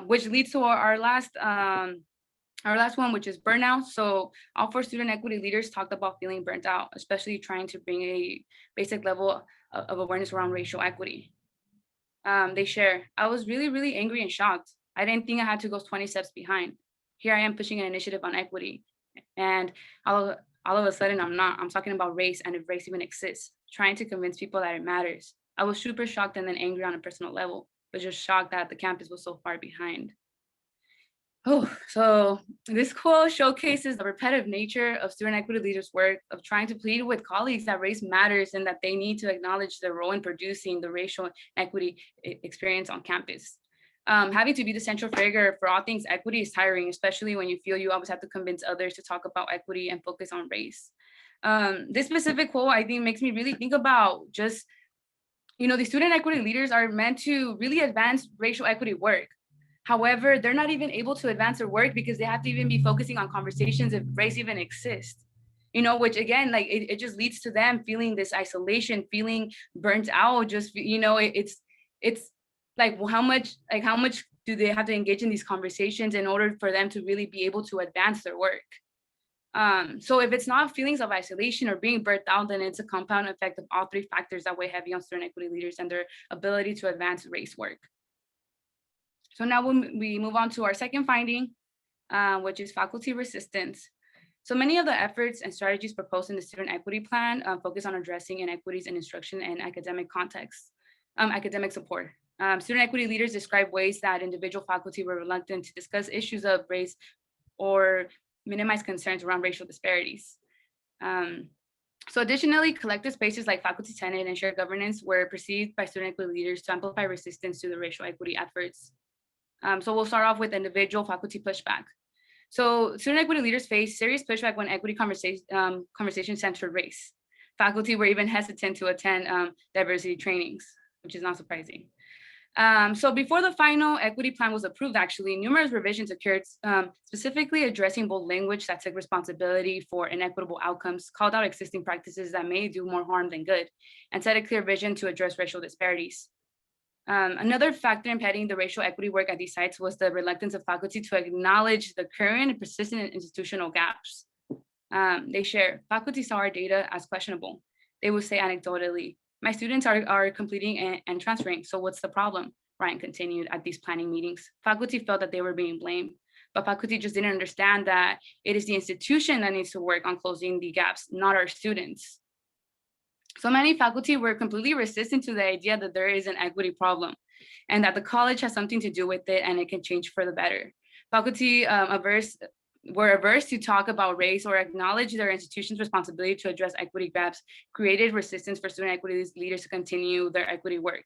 which leads to our last one, which is burnout. So all 4 student equity leaders talked about feeling burnt out, especially trying to bring a basic level of awareness around racial equity. They share, I was really, really angry and shocked. I didn't think I had to go 20 steps behind. Here I am pushing an initiative on equity. And all of a sudden I'm talking about race, and if race even exists, trying to convince people that it matters. I was super shocked and then angry on a personal level, but just shocked that the campus was so far behind. Oh, so this quote showcases the repetitive nature of student equity leaders' work of trying to plead with colleagues that race matters and that they need to acknowledge their role in producing the racial equity experience on campus. Having to be the central figure for all things equity is tiring, especially when you feel you always have to convince others to talk about equity and focus on race. This specific quote, I think, makes me really think about just, the student equity leaders are meant to really advance racial equity work. However, they're not even able to advance their work because they have to even be focusing on conversations if race even exists, which again, like it just leads to them feeling this isolation, feeling burnt out. Just, it's like, how much do they have to engage in these conversations in order for them to really be able to advance their work? So if it's not feelings of isolation or being burnt out, then it's a compound effect of all 3 factors that weigh heavy on student equity leaders and their ability to advance race work. So now we move on to our second finding, which is faculty resistance. So many of the efforts and strategies proposed in the student equity plan focus on addressing inequities in instruction and academic context, academic support. Student equity leaders describe ways that individual faculty were reluctant to discuss issues of race or minimize concerns around racial disparities. So additionally, collective spaces like faculty senate and shared governance were perceived by student equity leaders to amplify resistance to the racial equity efforts. So we'll start off with individual faculty pushback. So student equity leaders face serious pushback when equity conversation centered race. Faculty were even hesitant to attend diversity trainings, which is not surprising. So before the final equity plan was approved, actually, numerous revisions occurred, specifically addressing bold language that took responsibility for inequitable outcomes, called out existing practices that may do more harm than good, and set a clear vision to address racial disparities. Another factor impeding the racial equity work at these sites was the reluctance of faculty to acknowledge the current and persistent institutional gaps. They share, faculty saw our data as questionable. They would say anecdotally, my students are completing and transferring, so what's the problem? Ryan continued at these planning meetings. Faculty felt that they were being blamed, but faculty just didn't understand that it is the institution that needs to work on closing the gaps, not our students. So many faculty were completely resistant to the idea that there is an equity problem and that the college has something to do with it and it can change for the better. Faculty were averse to talk about race or acknowledge their institution's responsibility to address equity gaps, created resistance for student equity leaders to continue their equity work,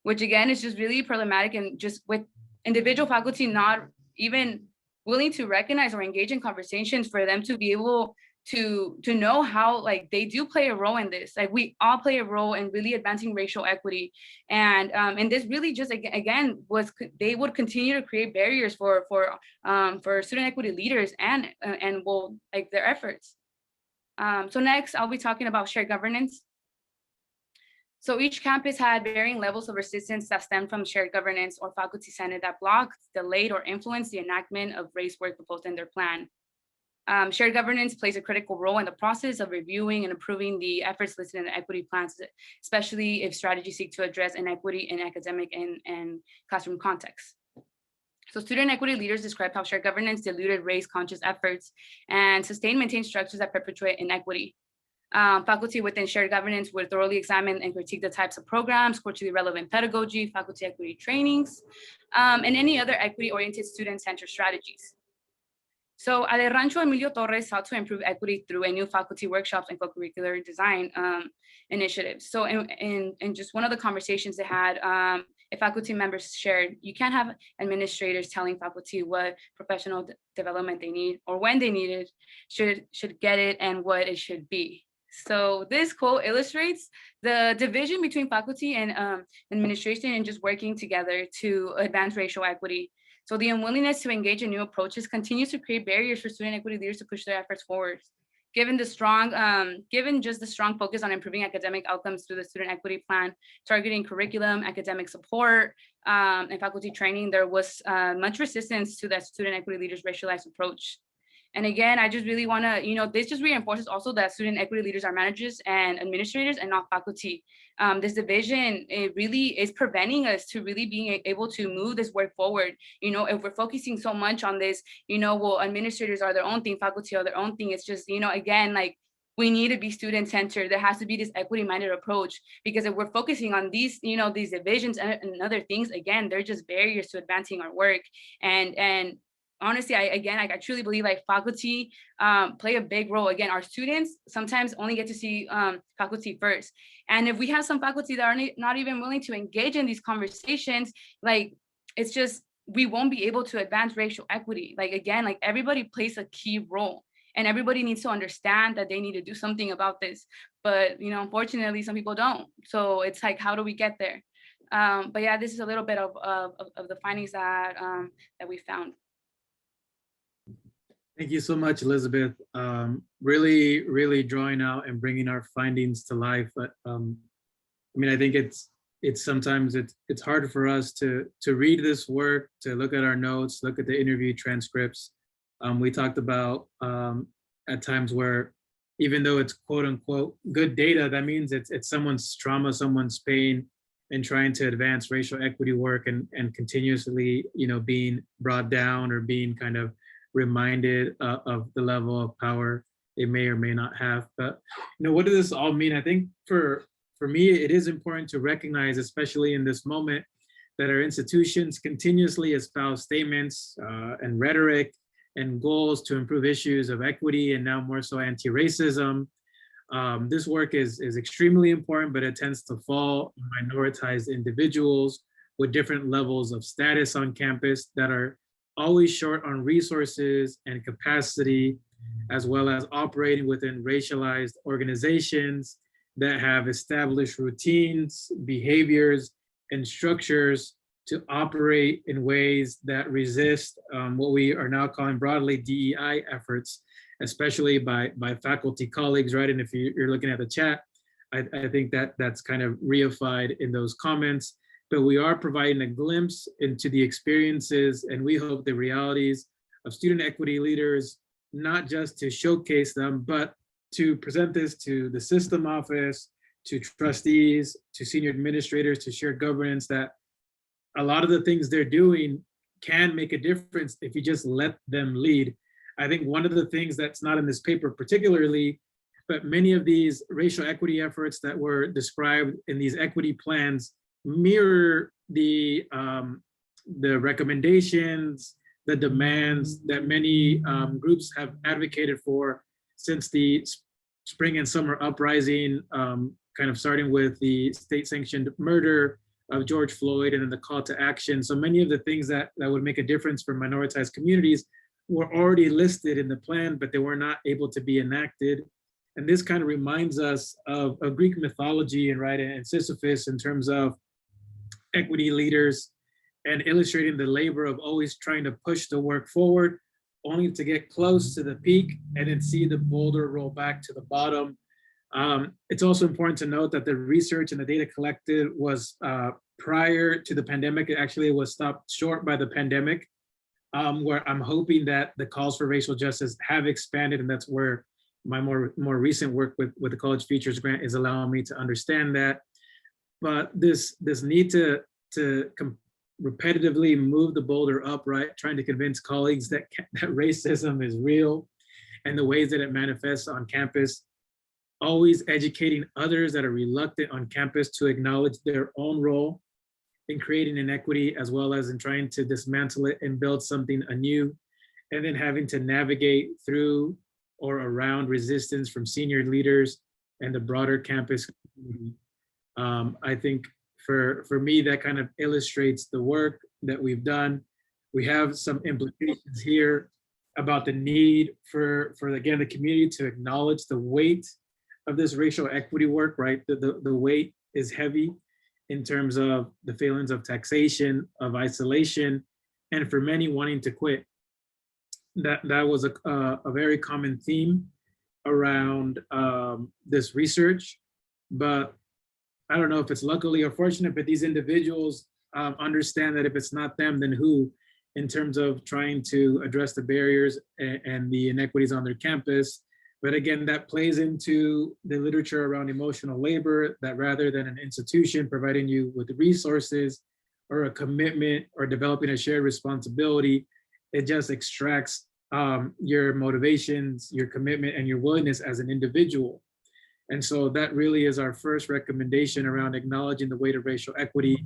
which again is just really problematic, and just with individual faculty not even willing to recognize or engage in conversations for them to be able to know how they do play a role in this. We all play a role in really advancing racial equity, and this really just again they would continue to create barriers for student equity leaders and their efforts. So next I'll be talking about shared governance. So each campus had varying levels of resistance that stemmed from shared governance or faculty senate that blocked, delayed, or influenced the enactment of race work proposed in their plan. Shared governance plays a critical role in the process of reviewing and approving the efforts listed in the equity plans, especially if strategies seek to address inequity in academic and classroom contexts. So student equity leaders describe how shared governance diluted race-conscious efforts and maintained structures that perpetuate inequity. Faculty within shared governance would thoroughly examine and critique the types of programs, culturally relevant pedagogy, faculty equity trainings, and any other equity-oriented student-centered strategies. So Ale Rancho Emilio Torres sought to improve equity through a new faculty workshops and co-curricular design initiatives. So in just one of the conversations they had, a faculty member shared, you can't have administrators telling faculty what professional development they need or when they need it, should get it, and what it should be. So this quote illustrates the division between faculty and administration and just working together to advance racial equity. So the unwillingness to engage in new approaches continues to create barriers for student equity leaders to push their efforts forward. Given just the strong focus on improving academic outcomes through the student equity plan, targeting curriculum, academic support, and faculty training, there was much resistance to that student equity leaders' racialized approach. And again, I just really want to, this just reinforces also that student equity leaders are managers and administrators and not faculty. This division, it really is preventing us to really being able to move this work forward. If we're focusing so much on this, well, administrators are their own thing, faculty are their own thing. It's just, again, like, we need to be student-centered. There has to be this equity-minded approach, because if we're focusing on these, these divisions and other things, again, they're just barriers to advancing our work. And honestly, I truly believe like faculty play a big role. Again, our students sometimes only get to see faculty first. And if we have some faculty that are not even willing to engage in these conversations, like, it's just, we won't be able to advance racial equity. Like, again, like, everybody plays a key role and everybody needs to understand that they need to do something about this. But, unfortunately, some people don't. So it's like, how do we get there? But yeah, this is a little bit of the findings that we found. Thank you so much, Elizabeth. Really, really drawing out and bringing our findings to life. But I think it's sometimes it's hard for us to read this work, to look at our notes, look at the interview transcripts. We talked about at times where, even though it's quote unquote good data, that means it's someone's trauma, someone's pain, and trying to advance racial equity work and continuously, being brought down or being kind of reminded of the level of power they may or may not have. But what does this all mean? I think for me, it is important to recognize, especially in this moment, that our institutions continuously espouse statements and rhetoric and goals to improve issues of equity and now more so anti-racism. This work is extremely important, but it tends to fall on minoritized individuals with different levels of status on campus that are always short on resources and capacity, as well as operating within racialized organizations that have established routines, behaviors, and structures to operate in ways that resist what we are now calling broadly DEI efforts, especially by faculty colleagues, right? And if you're looking at the chat, I think that's kind of reified in those comments. But we are providing a glimpse into the experiences and we hope the realities of student equity leaders, not just to showcase them, but to present this to the system office, to trustees, to senior administrators, to shared governance, that a lot of the things they're doing can make a difference if you just let them lead. I think one of the things that's not in this paper particularly, but many of these racial equity efforts that were described in these equity plans mirror the recommendations, the demands that many groups have advocated for since the spring and summer uprising, kind of starting with the state-sanctioned murder of George Floyd and then the call to action. So many of the things that would make a difference for minoritized communities were already listed in the plan, but they were not able to be enacted. And this kind of reminds us of Greek mythology and Sisyphus in terms of equity leaders and illustrating the labor of always trying to push the work forward, only to get close to the peak and then see the boulder roll back to the bottom. It's also important to note that the research and the data collected was prior to the pandemic. It actually was stopped short by the pandemic, where I'm hoping that the calls for racial justice have expanded, and that's where my more recent work with the College Futures Grant is allowing me to understand that. But this need to repetitively move the boulder up, right? Trying to convince colleagues that racism is real and the ways that it manifests on campus, always educating others that are reluctant on campus to acknowledge their own role in creating inequity, as well as in trying to dismantle it and build something anew, and then having to navigate through or around resistance from senior leaders and the broader campus community. I think for me, that kind of illustrates the work that we've done. We have some implications here about the need for again, the community to acknowledge the weight of this racial equity work, right? The weight is heavy in terms of the feelings of taxation, of isolation, and for many wanting to quit. That was a very common theme around this research, but I don't know if it's luckily or fortunate, but these individuals understand that if it's not them, then who, in terms of trying to address the barriers and the inequities on their campus. But again, that plays into the literature around emotional labor, that rather than an institution providing you with resources or a commitment or developing a shared responsibility, it just extracts your motivations, your commitment, and your willingness as an individual. And so that really is our first recommendation around acknowledging the weight of racial equity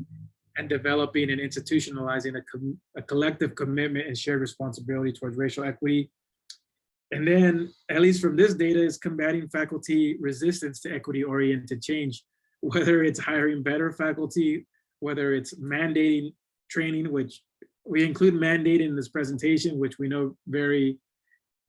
and developing and institutionalizing a collective commitment and shared responsibility towards racial equity. And then, at least from this data, is combating faculty resistance to equity-oriented change, whether it's hiring better faculty, whether it's mandating training, which we include mandating in this presentation, which we know very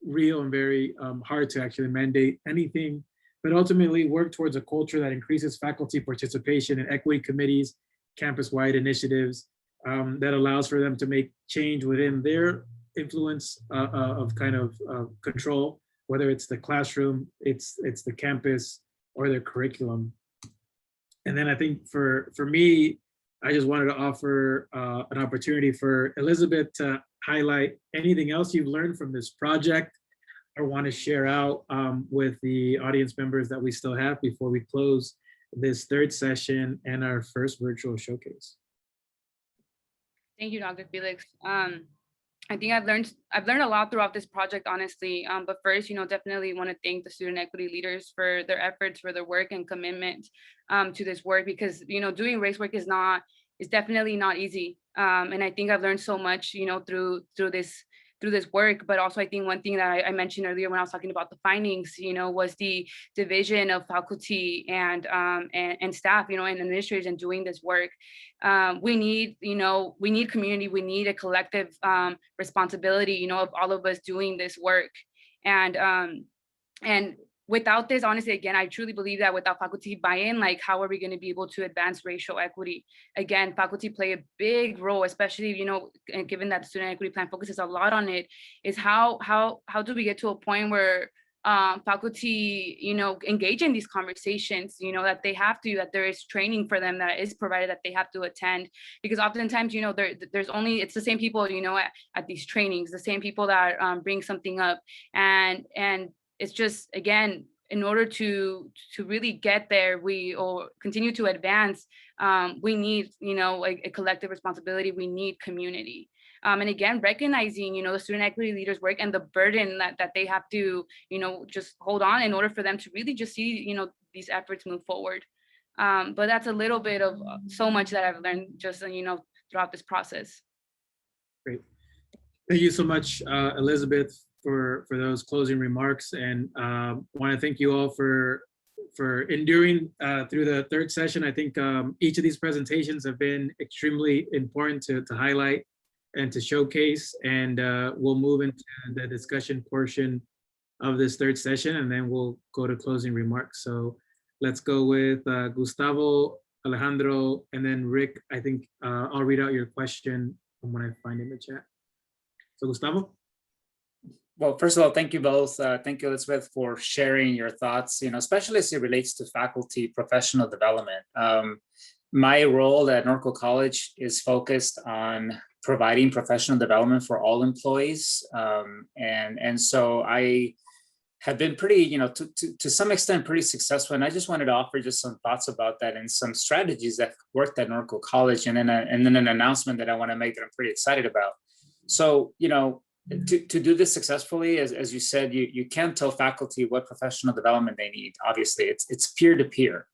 real and very hard to actually mandate anything, but ultimately work towards a culture that increases faculty participation in equity committees, campus-wide initiatives, that allows for them to make change within their influence of kind of control, whether it's the classroom, it's the campus, or their curriculum. And then I think for me, I just wanted to offer an opportunity for Elizabeth to highlight anything else you've learned from this project or want to share out with the audience members that we still have before we close this third session and our first virtual showcase. Thank you, Dr. Felix. I think I've learned a lot throughout this project, honestly. But first, definitely want to thank the student equity leaders for their efforts, for their work and commitment to this work, because doing race work is definitely not easy. And I think I've learned so much, through this work. But also, I think one thing that I mentioned earlier when I was talking about the findings, was the division of faculty and staff, and administrators in doing this work. We need community. We need a collective responsibility, of all of us doing this work. And without this, honestly, again, I truly believe that without faculty buy-in, like, how are we going to be able to advance racial equity? Again, faculty play a big role, especially, and given that the student equity plan focuses a lot on it, is how do we get to a point where faculty, engage in these conversations, that they have to, that there is training for them that is provided, that they have to attend, because oftentimes, it's the same people, at these trainings, the same people that bring something up, and it's just, again, in order to really get there, or continue to advance, we need, a collective responsibility. We need community. And again, recognizing, the student equity leaders' work and the burden that they have to, just hold on in order for them to really just see, these efforts move forward. But that's a little bit of so much that I've learned just, throughout this process. Great. Thank you so much, Elizabeth, for those closing remarks, and want to thank you all for enduring through the third session. I think each of these presentations have been extremely important to highlight and to showcase, and we'll move into the discussion portion of this third session, and then we'll go to closing remarks. So let's go with Gustavo, Alejandro, and then Rick. I think I'll read out your question when I find it in the chat. So Gustavo? Well, first of all, thank you both. Thank you, Elizabeth, for sharing your thoughts, especially as it relates to faculty professional development. My role at Norco College is focused on providing professional development for all employees. And so I have been pretty, to some extent, pretty successful. And I just wanted to offer just some thoughts about that and some strategies that worked at Norco College, and then an announcement that I want to make that I'm pretty excited about. So, to do this successfully, as you said, you can't tell faculty what professional development they need. Obviously, it's peer-to-peer.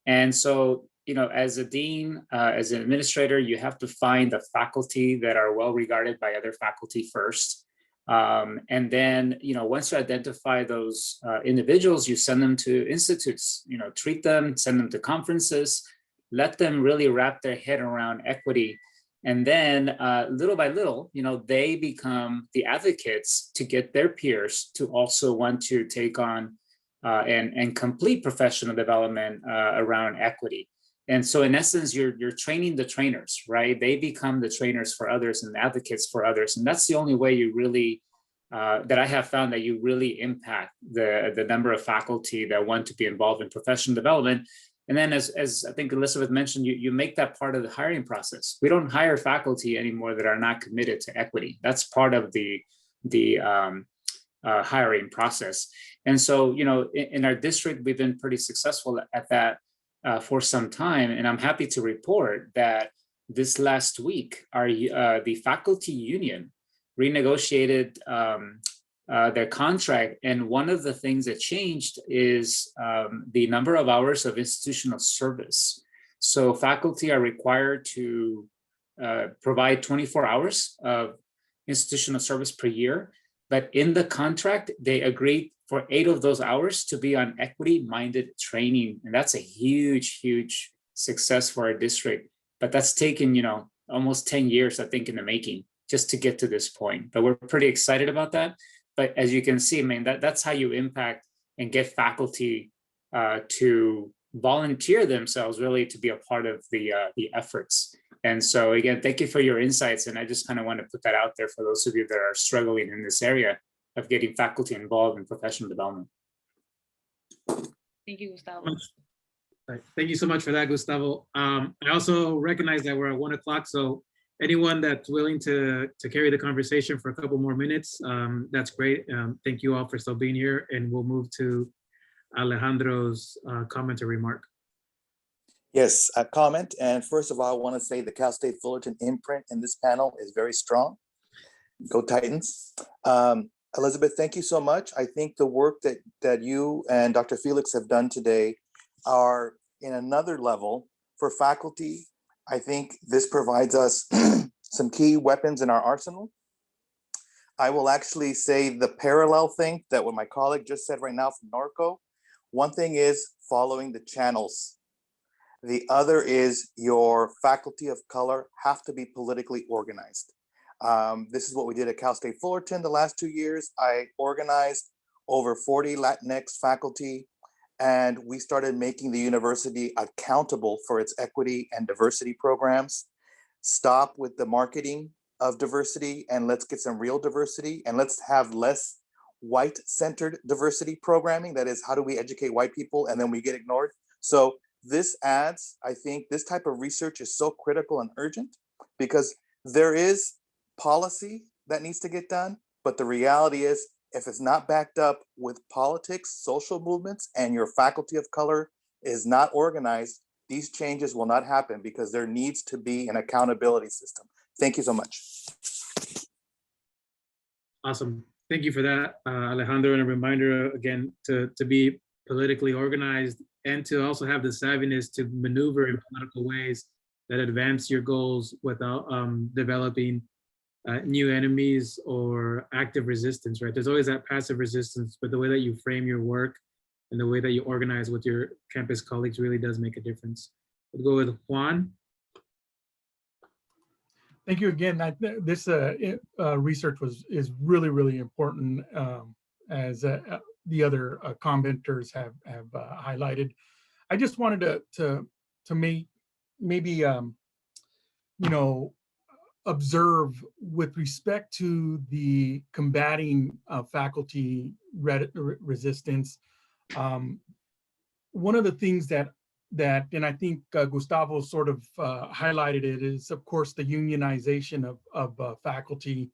And so, as a dean, as an administrator, you have to find the faculty that are well regarded by other faculty first. And then, once you identify those individuals, you send them to institutes, treat them, send them to conferences, let them really wrap their head around equity. And then little by little, they become the advocates to get their peers to also want to take on and complete professional development around equity. And so in essence, you're training the trainers, right? They become the trainers for others and advocates for others. And that's the only way you really, that I have found that you really impact the number of faculty that want to be involved in professional development. And then as I think Elizabeth mentioned, you make that part of the hiring process. We don't hire faculty anymore that are not committed to equity. That's part of the hiring process. And so, you know, in our district, we've been pretty successful at that for some time. And I'm happy to report that this last week, the faculty union renegotiated their contract. And one of the things that changed is the number of hours of institutional service. So faculty are required to provide 24 hours of institutional service per year. But in the contract, they agreed for 8 of those hours to be on equity-minded training. And that's a huge, huge success for our district. But that's taken, you know, almost 10 years, I think, in the making just to get to this point. But we're pretty excited about that. But as you can see, I mean, that's how you impact and get faculty to volunteer themselves really to be a part of the efforts. And so again, thank you for your insights. And I just kind of want to put that out there for those of you that are struggling in this area of getting faculty involved in professional development. Thank you, Gustavo. Thank you so much for that, Gustavo. I also recognize that we're at 1 o'clock, so anyone that's willing to carry the conversation for a couple more minutes, that's great. Thank you all for still being here, and we'll move to Alejandro's comment or remark. Yes, a comment. And first of all, I want to say the Cal State Fullerton imprint in this panel is very strong. Go Titans. Elizabeth, thank you so much. I think the work that you and Dr. Felix have done today are in another level for faculty. I think this provides us some key weapons in our arsenal. I will actually say the parallel thing that what my colleague just said right now from Norco. One thing is following the channels. The other is your faculty of color have to be politically organized. This is what we did at Cal State Fullerton the last 2 years. I organized over 40 Latinx faculty, and we started making the university accountable for its equity and diversity programs. Stop with the marketing of diversity and let's get some real diversity, and let's have less white-centered diversity programming. That is, how do we educate white people and then we get ignored? So this adds, I think this type of research is so critical and urgent because there is policy that needs to get done, but the reality is if it's not backed up with politics, social movements, and your faculty of color is not organized, these changes will not happen because there needs to be an accountability system. Thank you so much. Awesome. Thank you for that, Alejandro, and a reminder again to be politically organized and to also have the savviness to maneuver in political ways that advance your goals without developing new enemies or active resistance, right? There's always that passive resistance, but the way that you frame your work and the way that you organize with your campus colleagues really does make a difference. We'll go with Juan. Thank you again. This research is really, really important, as the other commenters have highlighted. I just wanted to maybe observe with respect to the combating faculty resistance. One of the things that and I think Gustavo sort of highlighted it is, of course, the unionization of faculty.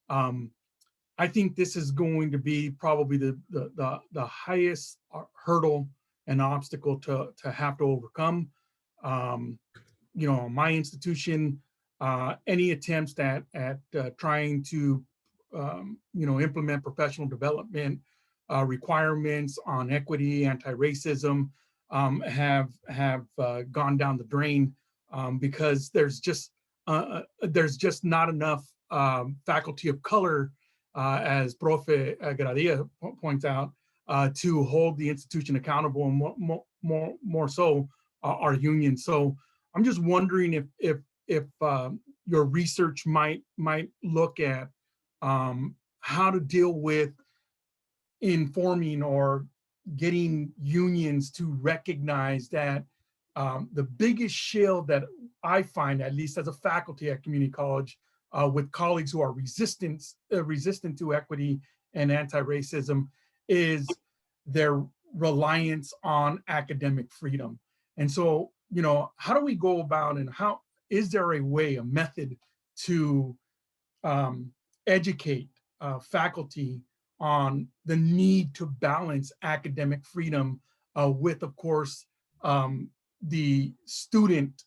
I think this is going to be probably the highest hurdle and obstacle to have to overcome. My institution, any attempts at trying to implement professional development requirements on equity, anti-racism have gone down the drain because there's just not enough faculty of color, as Profe Gradia points out, to hold the institution accountable, and more so our union. So I'm just wondering if your research might look at how to deal with informing or getting unions to recognize that the biggest shield that I find, at least as a faculty at community college, with colleagues who are resistant to equity and anti-racism, is their reliance on academic freedom. And so, you know, how do we go about, and how is there a way, a method to educate faculty on the need to balance academic freedom with, of course, the student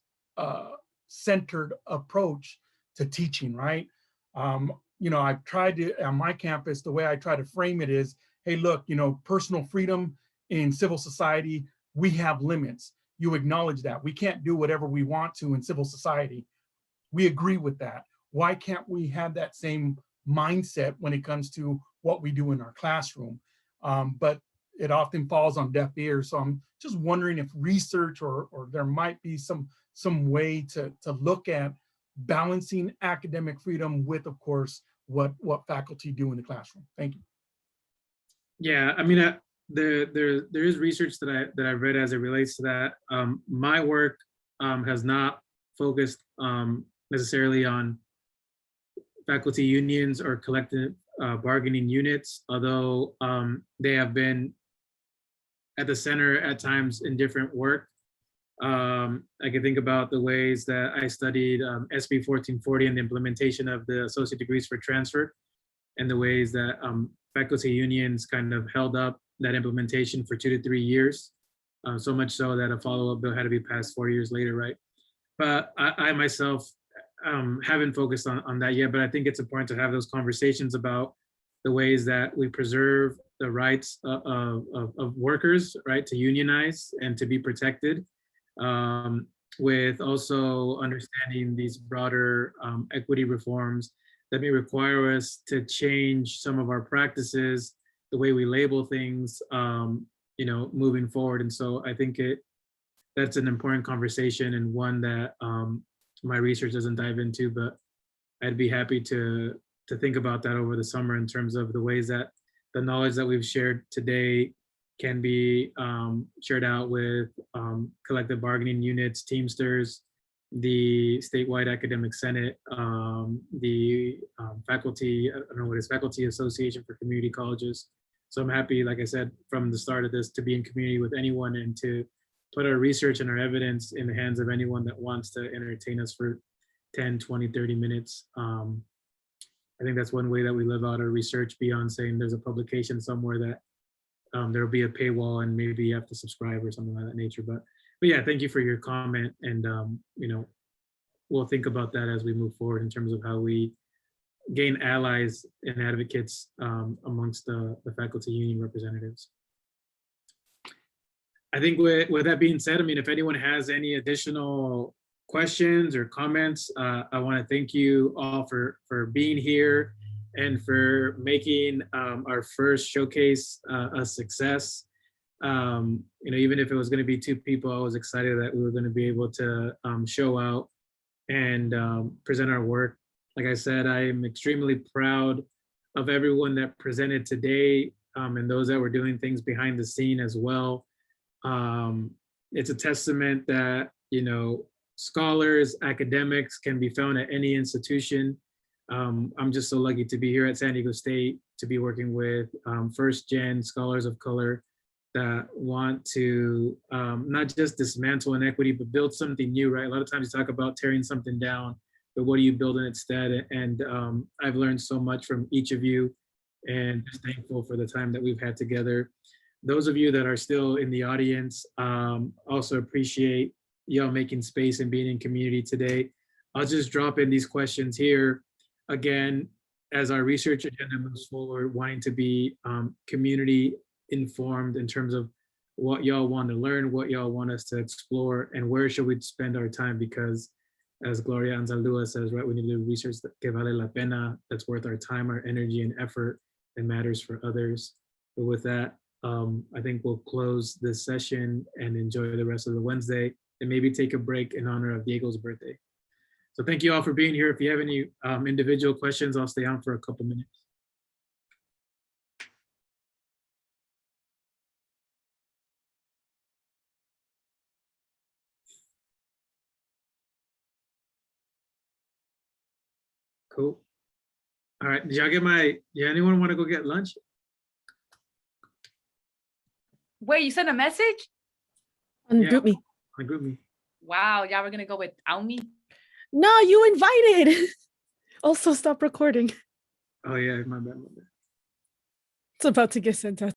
centered approach to teaching, right? You know, I've tried to, on my campus, the way I try to frame it is, hey, look, you know, personal freedom in civil society, we have limits. You acknowledge that. We can't do whatever we want to in civil society. We agree with that. Why can't we have that same mindset when it comes to what we do in our classroom? But it often falls on deaf ears. So I'm just wondering if research or there might be some way to look at balancing academic freedom with, of course, what faculty do in the classroom. Thank you. Yeah, I mean, there is research that I've read as it relates to that. My work has not focused necessarily on faculty unions or collective bargaining units, although they have been at the center at times in different work. I can think about the ways that I studied SB 1440 and the implementation of the associate degrees for transfer, and the ways that faculty unions kind of held up that implementation for 2 to 3 years, so much so that a follow-up bill had to be passed 4 years later, right? But I myself haven't focused on that yet, but I think it's important to have those conversations about the ways that we preserve the rights of workers, right, to unionize and to be protected, with also understanding these broader equity reforms that may require us to change some of our practices, the way we label things, you know, moving forward. And so I think that's an important conversation, and one that my research doesn't dive into, but I'd be happy to think about that over the summer in terms of the ways that the knowledge that we've shared today can be shared out with collective bargaining units, Teamsters, the statewide academic senate, the faculty, I don't know what it is, Faculty Association for Community Colleges. So I'm happy, like I said, from the start of this, to be in community with anyone and to put our research and our evidence in the hands of anyone that wants to entertain us for 10, 20, 30 minutes. I think that's one way that we live out our research beyond saying there's a publication somewhere that there'll be a paywall and maybe you have to subscribe or something of that nature. But yeah, thank you for your comment. And, you know, we'll think about that as we move forward in terms of how we gain allies and advocates amongst the faculty union representatives. I think with that being said, I mean, if anyone has any additional questions or comments, I want to thank you all for being here and for making our first showcase a success. You know, even if it was going to be 2 people, I was excited that we were going to be able to show out and present our work. Like I said, I am extremely proud of everyone that presented today, and those that were doing things behind the scene as well. It's a testament that, you know, scholars, academics can be found at any institution. I'm just so lucky to be here at San Diego State, to be working with first-gen scholars of color that want to not just dismantle inequity, but build something new, right? A lot of times you talk about tearing something down, but what are you building instead? And I've learned so much from each of you, and just thankful for the time that we've had together. Those of you that are still in the audience, also appreciate y'all making space and being in community today. I'll just drop in these questions here. Again, as our research agenda moves forward, wanting to be community informed in terms of what y'all want to learn, what y'all want us to explore, and where should we spend our time, because as Gloria Anzaldúa says, right, we need to do research that que vale la pena, that's worth our time, our energy and effort, and matters for others. But with that, I think we'll close this session and enjoy the rest of the Wednesday, and maybe take a break in honor of Diego's birthday. So thank you all for being here. If you have any individual questions, I'll stay on for a couple minutes. Cool. All right, did y'all get anyone want to go get lunch? Wait, you sent a message? On Yeah. group me. On group me. Wow, y'all were gonna go without me? No, you invited. Also, stop recording. Oh yeah, my bad. It's about to get sent out.